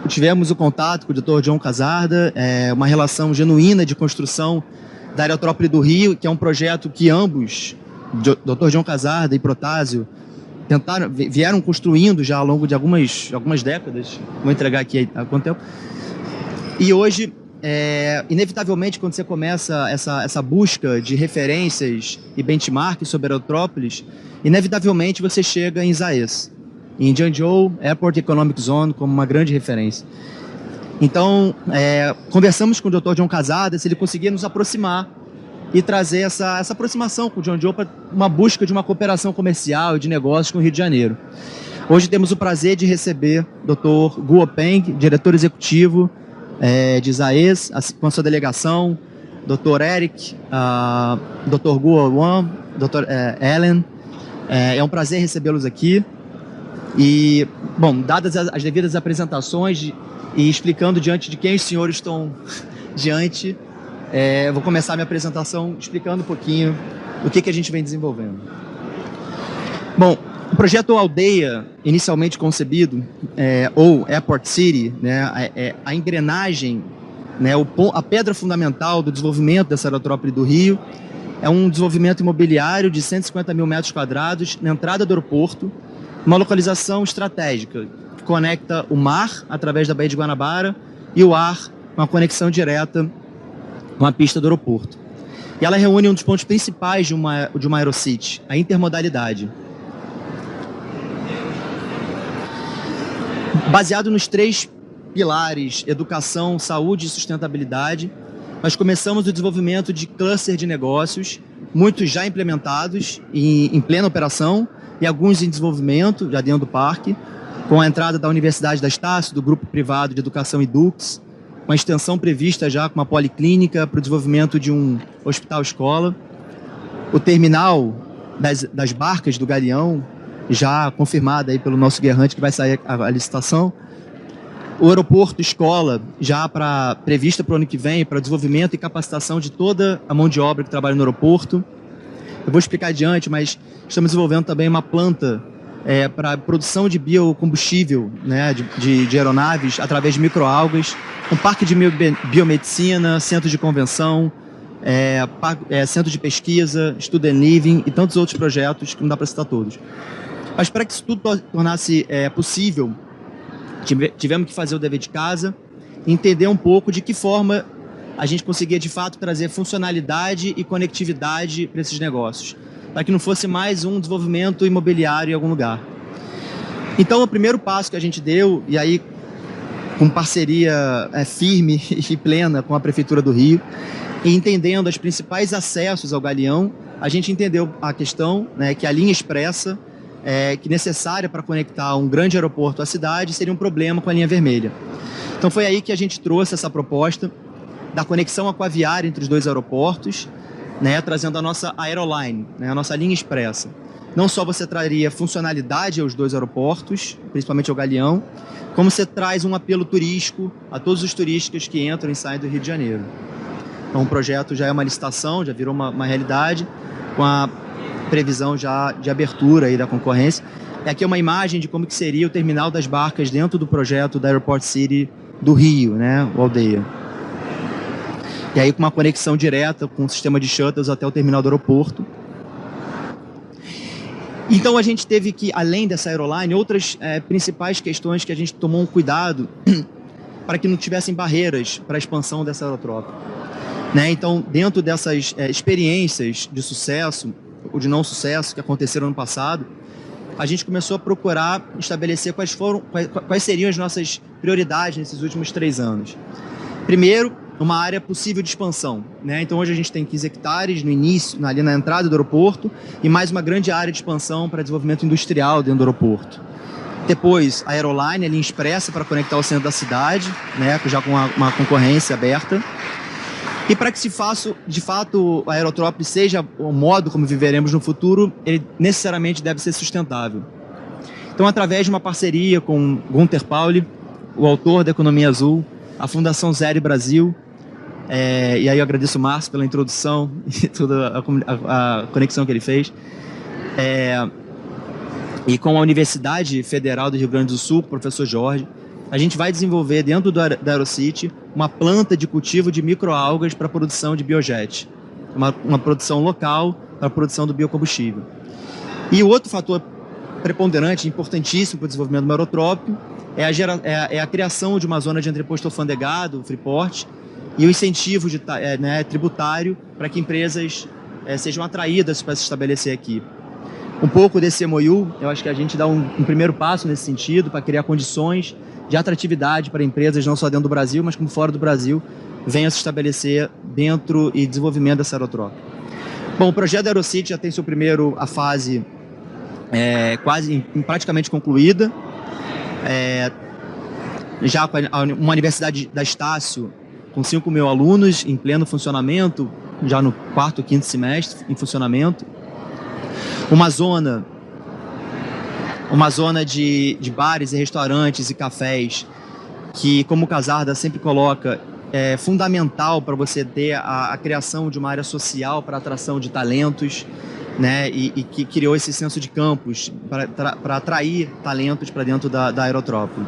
Speaker 4: tivemos o contato com o Dr. John Casarda, uma relação genuína de construção da Aerótrópole do Rio, que é um projeto que ambos, Dr. John Casarda e Protásio, vieram construindo já ao longo de algumas décadas. Vou entregar aqui há quanto tempo. E hoje, inevitavelmente, quando você começa essa busca de referências e benchmarks sobre aerótrópoles, inevitavelmente você chega em Isaías, em Zhangzhou Airport Economic Zone, como uma grande referência. Então, conversamos com o Dr. John Casarda se ele conseguia nos aproximar e trazer essa aproximação com o Zhangzhou para uma busca de uma cooperação comercial e de negócios com o Rio de Janeiro. Hoje temos o prazer de receber o Dr. Guo Peng, diretor executivo de Isaías, com a sua delegação, Dr. Eric, Dr. Guo Wang, Dr. Ellen. É um prazer recebê-los aqui. E, bom, dadas as devidas apresentações e explicando diante de quem os senhores estão diante, vou começar a minha apresentação explicando um pouquinho o que a gente vem desenvolvendo. Bom, o projeto Aldeia, inicialmente concebido, ou Airport City, né, a engrenagem, né, a pedra fundamental do desenvolvimento dessa aerótrópole do Rio, é um desenvolvimento imobiliário de 150 mil metros quadrados na entrada do aeroporto, uma localização estratégica que conecta o mar através da Baía de Guanabara e o ar com a conexão direta com a pista do aeroporto. E ela reúne um dos pontos principais de uma aerocity, a intermodalidade. Baseado nos três pilares educação, saúde e sustentabilidade, nós começamos o desenvolvimento de cluster de negócios, muitos já implementados em plena operação e alguns em desenvolvimento, já dentro do parque, com a entrada da Universidade da Estácio, do Grupo Privado de Educação Edux, uma extensão prevista já com uma policlínica para o desenvolvimento de um hospital-escola, o terminal das barcas do Galeão, já confirmada aí pelo nosso guerrante que vai sair a licitação, o aeroporto escola, já prevista para o ano que vem, para desenvolvimento e capacitação de toda a mão de obra que trabalha no aeroporto. Eu vou explicar adiante, mas estamos desenvolvendo também uma planta para produção de biocombustível, né, de aeronaves através de microalgas, um parque de biomedicina, centro de convenção, centro de pesquisa, student living e tantos outros projetos que não dá para citar todos. Mas para que isso tudo tornasse possível, tivemos que fazer o dever de casa e entender um pouco de que forma a gente conseguia de fato trazer funcionalidade e conectividade para esses negócios, para que não fosse mais um desenvolvimento imobiliário em algum lugar. Então, o primeiro passo que a gente deu, e aí com parceria firme e plena com a Prefeitura do Rio, e entendendo os principais acessos ao Galeão, a gente entendeu a questão, né, que a linha expressa, que necessária para conectar um grande aeroporto à cidade, seria um problema com a linha vermelha. Então foi aí que a gente trouxe essa proposta da conexão aquaviária entre os dois aeroportos, né, trazendo a nossa Aeroline, né, a nossa linha expressa. Não só você traria funcionalidade aos dois aeroportos, principalmente ao Galeão, como você traz um apelo turístico a todos os turistas que entram e saem do Rio de Janeiro. Então o projeto já é uma licitação, já virou uma realidade, com a previsão já de abertura aí da concorrência. E aqui é uma imagem de como que seria o terminal das barcas dentro do projeto da Airport City do Rio, né, o Aldeia. E aí com uma conexão direta com o sistema de shuttles até o terminal do aeroporto. Então a gente teve que, além dessa Aeroline, outras principais questões que a gente tomou um cuidado para que não tivessem barreiras para a expansão dessa aerotropa. Né? Então, dentro dessas experiências de sucesso ou de não sucesso que aconteceram no passado, a gente começou a procurar estabelecer quais seriam as nossas prioridades nesses últimos 3 anos. Primeiro, uma área possível de expansão, né? Então hoje a gente tem 15 hectares no início, ali na entrada do aeroporto, e mais uma grande área de expansão para desenvolvimento industrial dentro do aeroporto. Depois, a Aeroline, a linha expressa para conectar o centro da cidade, né? Já com uma concorrência aberta. E para que se faça, de fato, a aerotrópole seja o modo como viveremos no futuro, ele necessariamente deve ser sustentável. Então, através de uma parceria com Gunther Pauli, o autor da Economia Azul, a Fundação Zero Brasil, e aí eu agradeço o Márcio pela introdução e toda a conexão que ele fez, e com a Universidade Federal do Rio Grande do Sul, o professor Jorge, a gente vai desenvolver dentro da AeroCity uma planta de cultivo de microalgas para a produção de biojet, uma produção local para a produção do biocombustível. E o outro fator preponderante, importantíssimo para o desenvolvimento do aerotrope, é a criação de uma zona de entreposto alfandegado, Freeport, e o incentivo tributário para que empresas sejam atraídas para se estabelecer aqui. Um pouco desse MOU, eu acho que a gente dá um primeiro passo nesse sentido, para criar condições de atratividade para empresas, não só dentro do Brasil, mas como fora do Brasil, venham se estabelecer dentro e desenvolvimento dessa aerotropa. Bom, o projeto da AeroCity já tem a fase praticamente concluída, já com uma universidade da Estácio, com 5.000 alunos em pleno funcionamento, já no 4º, 5º semestre em funcionamento. Uma zona de bares e restaurantes e cafés que, como o Casarda sempre coloca, é fundamental para você ter a criação de uma área social para atração de talentos, né? E que criou esse senso de campus para atrair talentos para dentro da aerotrópole.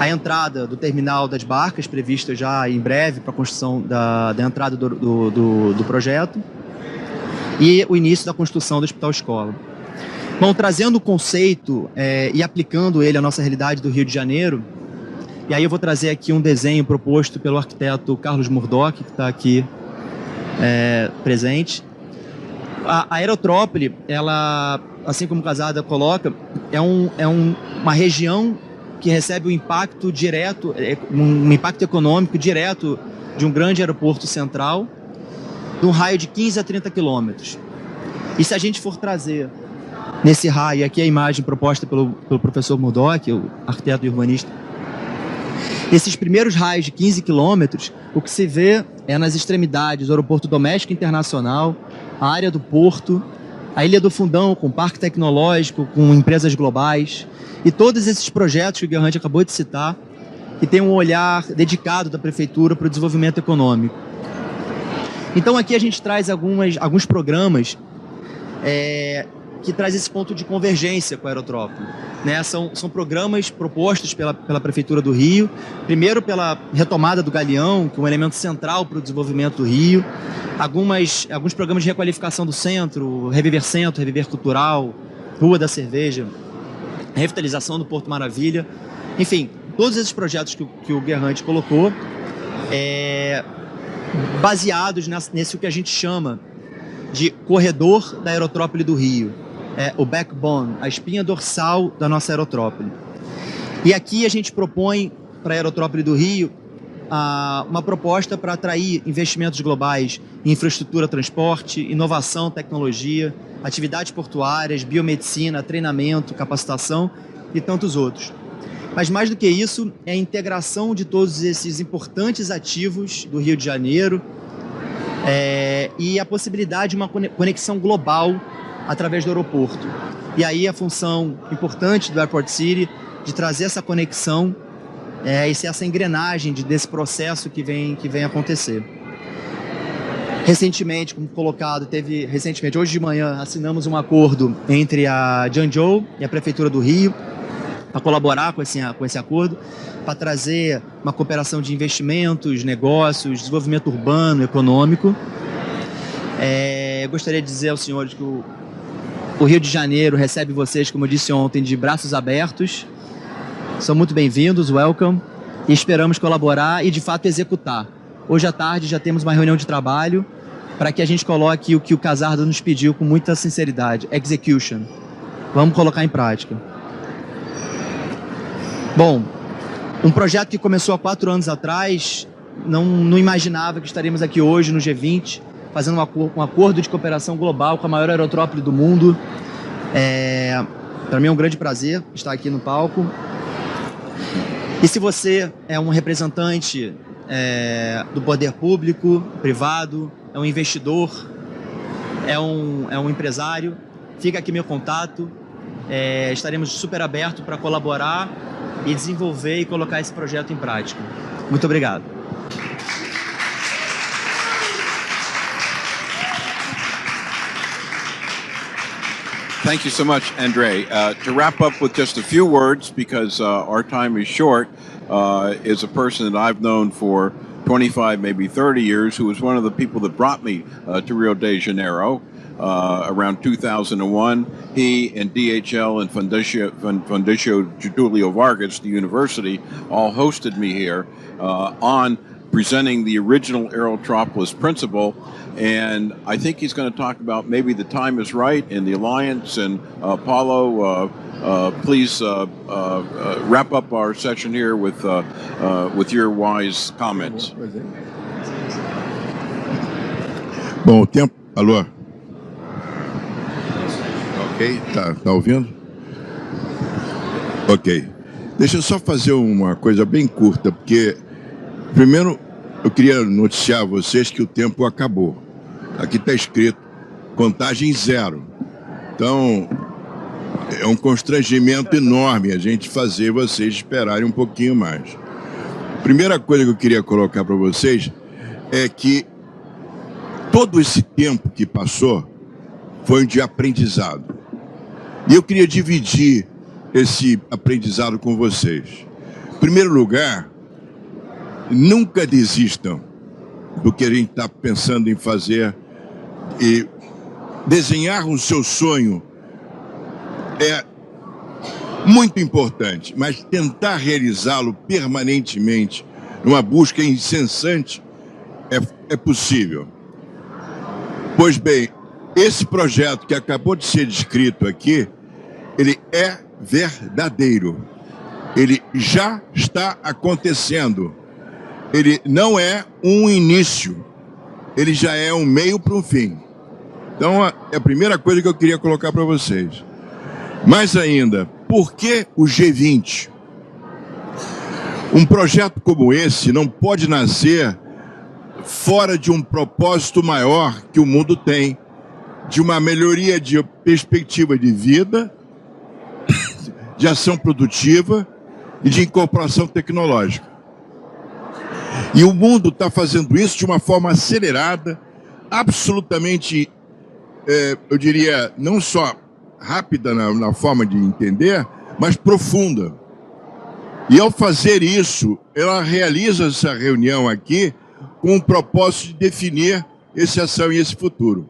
Speaker 4: A entrada do terminal das barcas, prevista já em breve para a construção da entrada do projeto, e o início da construção do Hospital Escola. Bom, trazendo o conceito e aplicando ele à nossa realidade do Rio de Janeiro, e aí eu vou trazer aqui um desenho proposto pelo arquiteto Carlos Murdock, que está aqui presente. A aerotrópole, ela, assim como o Casada coloca, é uma região que recebe o impacto direto, um impacto econômico direto de um grande aeroporto central, de um raio de 15 a 30 quilômetros. E se a gente for trazer nesse raio, aqui a imagem proposta pelo professor Murdoch, o arquiteto e urbanista, esses primeiros raios de 15 quilômetros, o que se vê é nas extremidades o aeroporto doméstico internacional, a área do porto, a Ilha do Fundão, com parque tecnológico, com empresas globais, e todos esses projetos que o Gerhard acabou de citar, que tem um olhar dedicado da prefeitura para o desenvolvimento econômico. Então aqui a gente traz alguns programas que traz esse ponto de convergência com a Aerotrópole, né? São programas propostos pela Prefeitura do Rio, primeiro pela retomada do Galeão, que é um elemento central para o desenvolvimento do Rio, alguns programas de requalificação do centro, Reviver Centro, Reviver Cultural, Rua da Cerveja, revitalização do Porto Maravilha, enfim, todos esses projetos que o Gerhard colocou, baseados nesse que a gente chama de corredor da Aerotrópole do Rio, o backbone, a espinha dorsal da nossa aerotrópole. E aqui a gente propõe para a Aerotrópole do Rio uma proposta para atrair investimentos globais em infraestrutura, transporte, inovação, tecnologia, atividades portuárias, biomedicina, treinamento, capacitação e tantos outros. Mas mais do que isso, é a integração de todos esses importantes ativos do Rio de Janeiro e a possibilidade de uma conexão global através do aeroporto. E aí a função importante do Airport City de trazer essa conexão e ser essa engrenagem desse processo que vem acontecer. Recentemente, como colocado, hoje de manhã, assinamos um acordo entre a Jiangzhou e a Prefeitura do Rio para colaborar com esse acordo, para trazer uma cooperação de investimentos, negócios, desenvolvimento urbano, econômico. Eu gostaria de dizer aos senhores que o Rio de Janeiro recebe vocês, como eu disse ontem, de braços abertos. São muito bem-vindos, welcome, e esperamos colaborar e, de fato, executar. Hoje à tarde já temos uma reunião de trabalho para que a gente coloque o que o Casarda nos pediu com muita sinceridade, execution. Vamos colocar em prática. Bom, um projeto que começou há 4 anos atrás, não imaginava que estaríamos aqui hoje no G20, fazendo um acordo de cooperação global com a maior aerotrópole do mundo. Para mim é um grande prazer estar aqui no palco. E se você é um representante do poder público, privado, é um investidor, é um empresário, fica aqui meu contato. Estaremos super abertos para colaborar e desenvolver e colocar esse projeto em prática. Muito obrigado.
Speaker 1: Thank you so much, Andre. To wrap up with just a few words, because our time is short, is a person that I've known for 25, maybe 30 years, who was one of the people that brought me to Rio de Janeiro around 2001. He and DHL and Fundacio Getulio Vargas, the university, all hosted me here on presenting the original Aerotropolis principle, and I think he's going to talk about maybe the time is right in the alliance. And Paulo, please wrap up our session here with your wise comments.
Speaker 5: Bom, o tempo. Alô? Ok, tá ouvindo? Ok. Deixa eu só fazer uma coisa bem curta, porque primeiro eu queria noticiar a vocês que o tempo acabou. Aqui está escrito contagem 0. Então é um constrangimento enorme a gente fazer vocês esperarem um pouquinho mais. Primeira coisa que eu queria colocar para vocês é que todo esse tempo que passou foi um de aprendizado. E eu queria dividir esse aprendizado com vocês. Em primeiro lugar, nunca desistam do que a gente está pensando em fazer. E desenhar o seu sonho é muito importante, mas tentar realizá-lo permanentemente, numa busca incessante, é possível. Pois bem, esse projeto que acabou de ser descrito aqui, ele é verdadeiro. Ele já está acontecendo. Ele não é um início, ele já é um meio para um fim. Então, é a primeira coisa que eu queria colocar para vocês. Mais ainda, por que o G20? Um projeto como esse não pode nascer fora de um propósito maior que o mundo tem, de uma melhoria de perspectiva de vida, de ação produtiva e de incorporação tecnológica. E o mundo está fazendo isso de uma forma acelerada, absolutamente, eu diria, não só rápida na forma de entender, mas profunda. E ao fazer isso, ela realiza essa reunião aqui com o propósito de definir essa ação e esse futuro.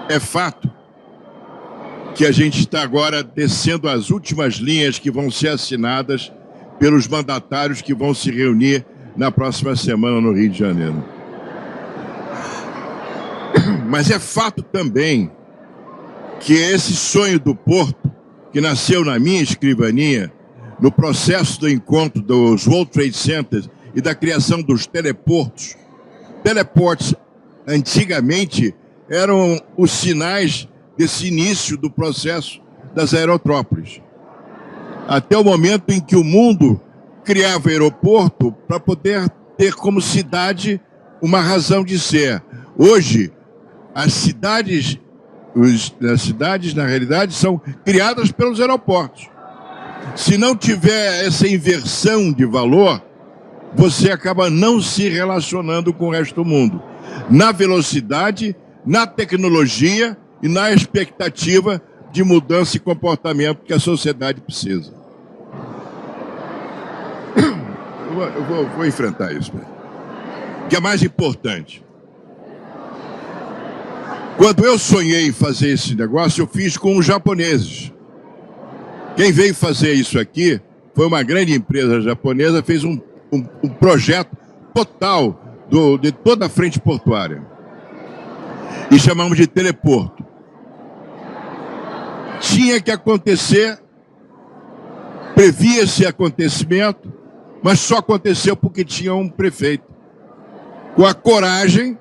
Speaker 5: É fato que a gente está agora descendo as últimas linhas que vão ser assinadas pelos mandatários que vão se reunir na próxima semana no Rio de Janeiro. Mas é fato também que esse sonho do Porto, que nasceu na minha escrivaninha, no processo do encontro dos World Trade Centers e da criação dos teleportos. Teleportes, antigamente, eram os sinais desse início do processo das aerótrópolis. Até o momento em que o mundo criava aeroporto para poder ter como cidade uma razão de ser. Hoje, as cidades, na realidade, são criadas pelos aeroportos. Se não tiver essa inversão de valor, você acaba não se relacionando com o resto do mundo. Na velocidade, na tecnologia e na expectativa de mudança e comportamento que a sociedade precisa. Eu vou enfrentar isso. O que é mais importante? Quando eu sonhei em fazer esse negócio, eu fiz com os japoneses. Quem veio fazer isso aqui foi uma grande empresa japonesa, fez um projeto total de toda a frente portuária. E chamamos de teleporto. Tinha que acontecer, previa esse acontecimento, mas só aconteceu porque tinha um prefeito com a coragem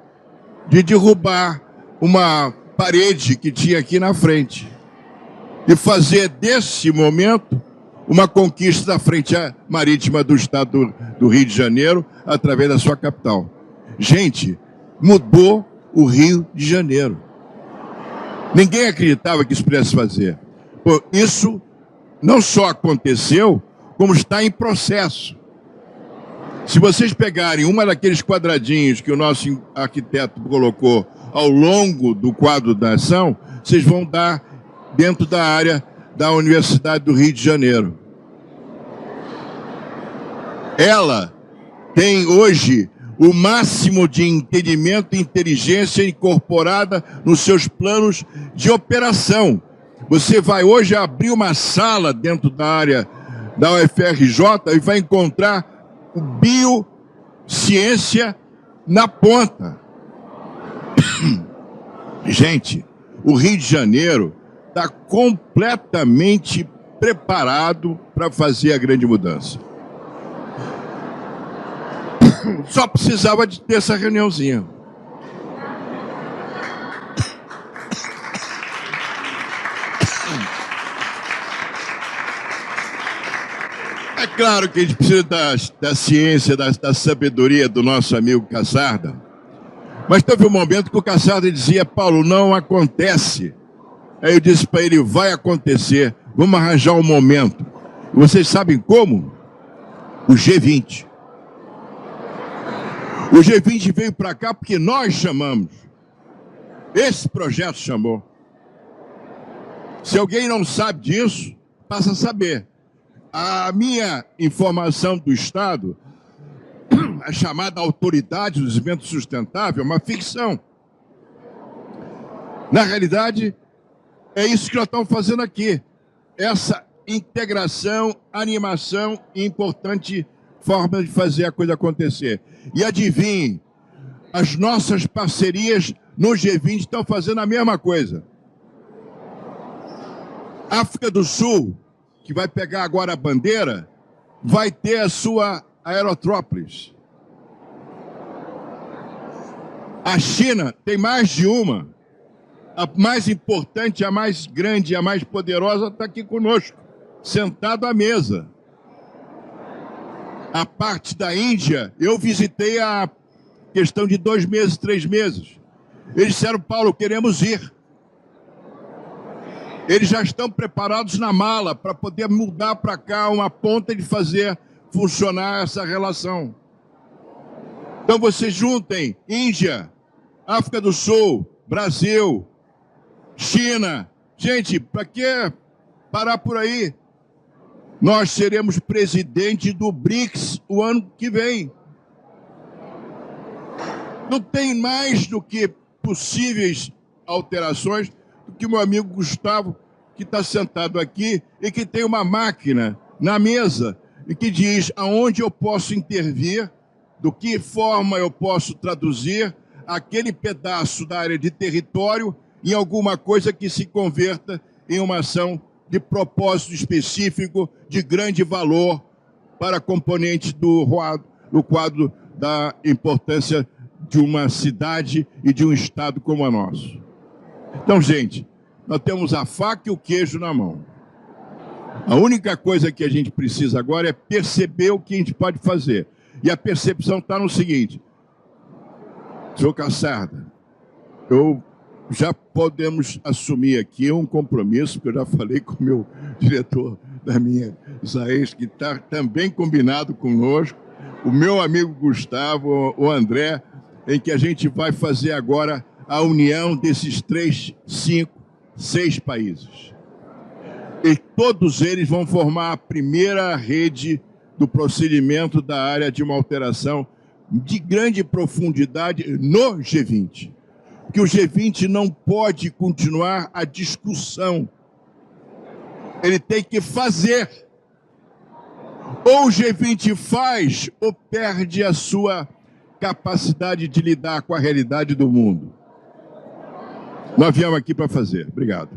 Speaker 5: de derrubar uma parede que tinha aqui na frente e fazer desse momento uma conquista da frente marítima do estado do Rio de Janeiro através da sua capital. Gente, mudou o Rio de Janeiro. Ninguém acreditava que isso pudesse fazer. Pô, isso não só aconteceu, como está em processo. Se vocês pegarem uma daqueles quadradinhos que o nosso arquiteto colocou ao longo do quadro da ação, vocês vão dar dentro da área da Universidade do Rio de Janeiro. Ela tem hoje o máximo de entendimento e inteligência incorporada nos seus planos de operação. Você vai hoje abrir uma sala dentro da área da UFRJ e vai encontrar o biociência na ponta. Gente, o Rio de Janeiro está completamente preparado para fazer a grande mudança. Só precisava de ter essa reuniãozinha. É claro que a gente precisa da ciência, da sabedoria do nosso amigo Cassarda. Mas teve um momento que o Cassarda dizia: Paulo, não acontece. Aí eu disse para ele: vai acontecer, vamos arranjar um momento. E vocês sabem como? O G20. O G20 veio para cá porque nós chamamos. Esse projeto chamou. Se alguém não sabe disso, passa a saber. A minha informação do Estado, a chamada Autoridade do Desenvolvimento Sustentável, é uma ficção. Na realidade, é isso que nós estamos fazendo aqui. Essa integração, animação e importante forma de fazer a coisa acontecer. E adivinhem, as nossas parcerias no G20 estão fazendo a mesma coisa. África do Sul, que vai pegar agora a bandeira, vai ter a sua aerótrópolis. A China tem mais de uma. A mais importante, a mais grande, a mais poderosa está aqui conosco, sentado à mesa. A parte da Índia, eu visitei a questão de 2 meses, 3 meses. Eles disseram, Paulo, queremos ir. Eles já estão preparados na mala para poder mudar para cá uma ponta de fazer funcionar essa relação. Então vocês juntem Índia, África do Sul, Brasil, China. Gente, para que parar por aí? Nós seremos presidente do BRICS o ano que vem. Não tem mais do que possíveis alterações do que o meu amigo Gustavo, que está sentado aqui e que tem uma máquina na mesa e que diz aonde eu posso intervir, do que forma eu posso traduzir aquele pedaço da área de território em alguma coisa que se converta em uma ação de propósito específico, de grande valor para componentes do quadro da importância de uma cidade e de um estado como o nosso. Então, gente, nós temos a faca e o queijo na mão. A única coisa que a gente precisa agora é perceber o que a gente pode fazer. E a percepção está no seguinte, senhor Cassarda, já podemos assumir aqui um compromisso, que eu já falei com o meu diretor da minha Isaías, que está também combinado conosco, o meu amigo Gustavo, o André, em que a gente vai fazer agora a união desses 3, 5, 6 países. E todos eles vão formar a primeira rede do procedimento da área de uma alteração de grande profundidade no G20. Que o G20 não pode continuar a discussão. Ele tem que fazer. Ou o G20 faz, ou perde a sua capacidade de lidar com a realidade do mundo. Nós viemos aqui para fazer. Obrigado.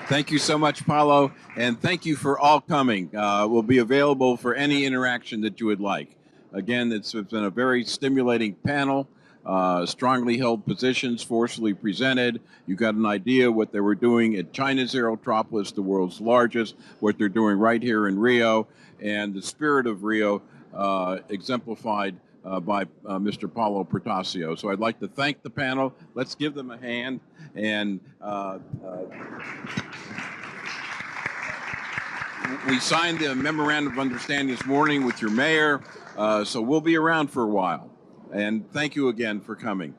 Speaker 1: Thank you so much, Paulo, and thank you for all coming. We'll be available for any interaction that you would like. Again, it's been a very stimulating panel, strongly held positions, forcefully presented. You got an idea what they were doing at China's Aerotropolis, the world's largest, what they're doing right here in Rio, and the spirit of Rio exemplified by Mr. Paulo Portasio. So I'd like to thank the panel. Let's give them a hand. And we signed the memorandum of understanding this morning with your mayor, so we'll be around for a while. And thank you again for coming.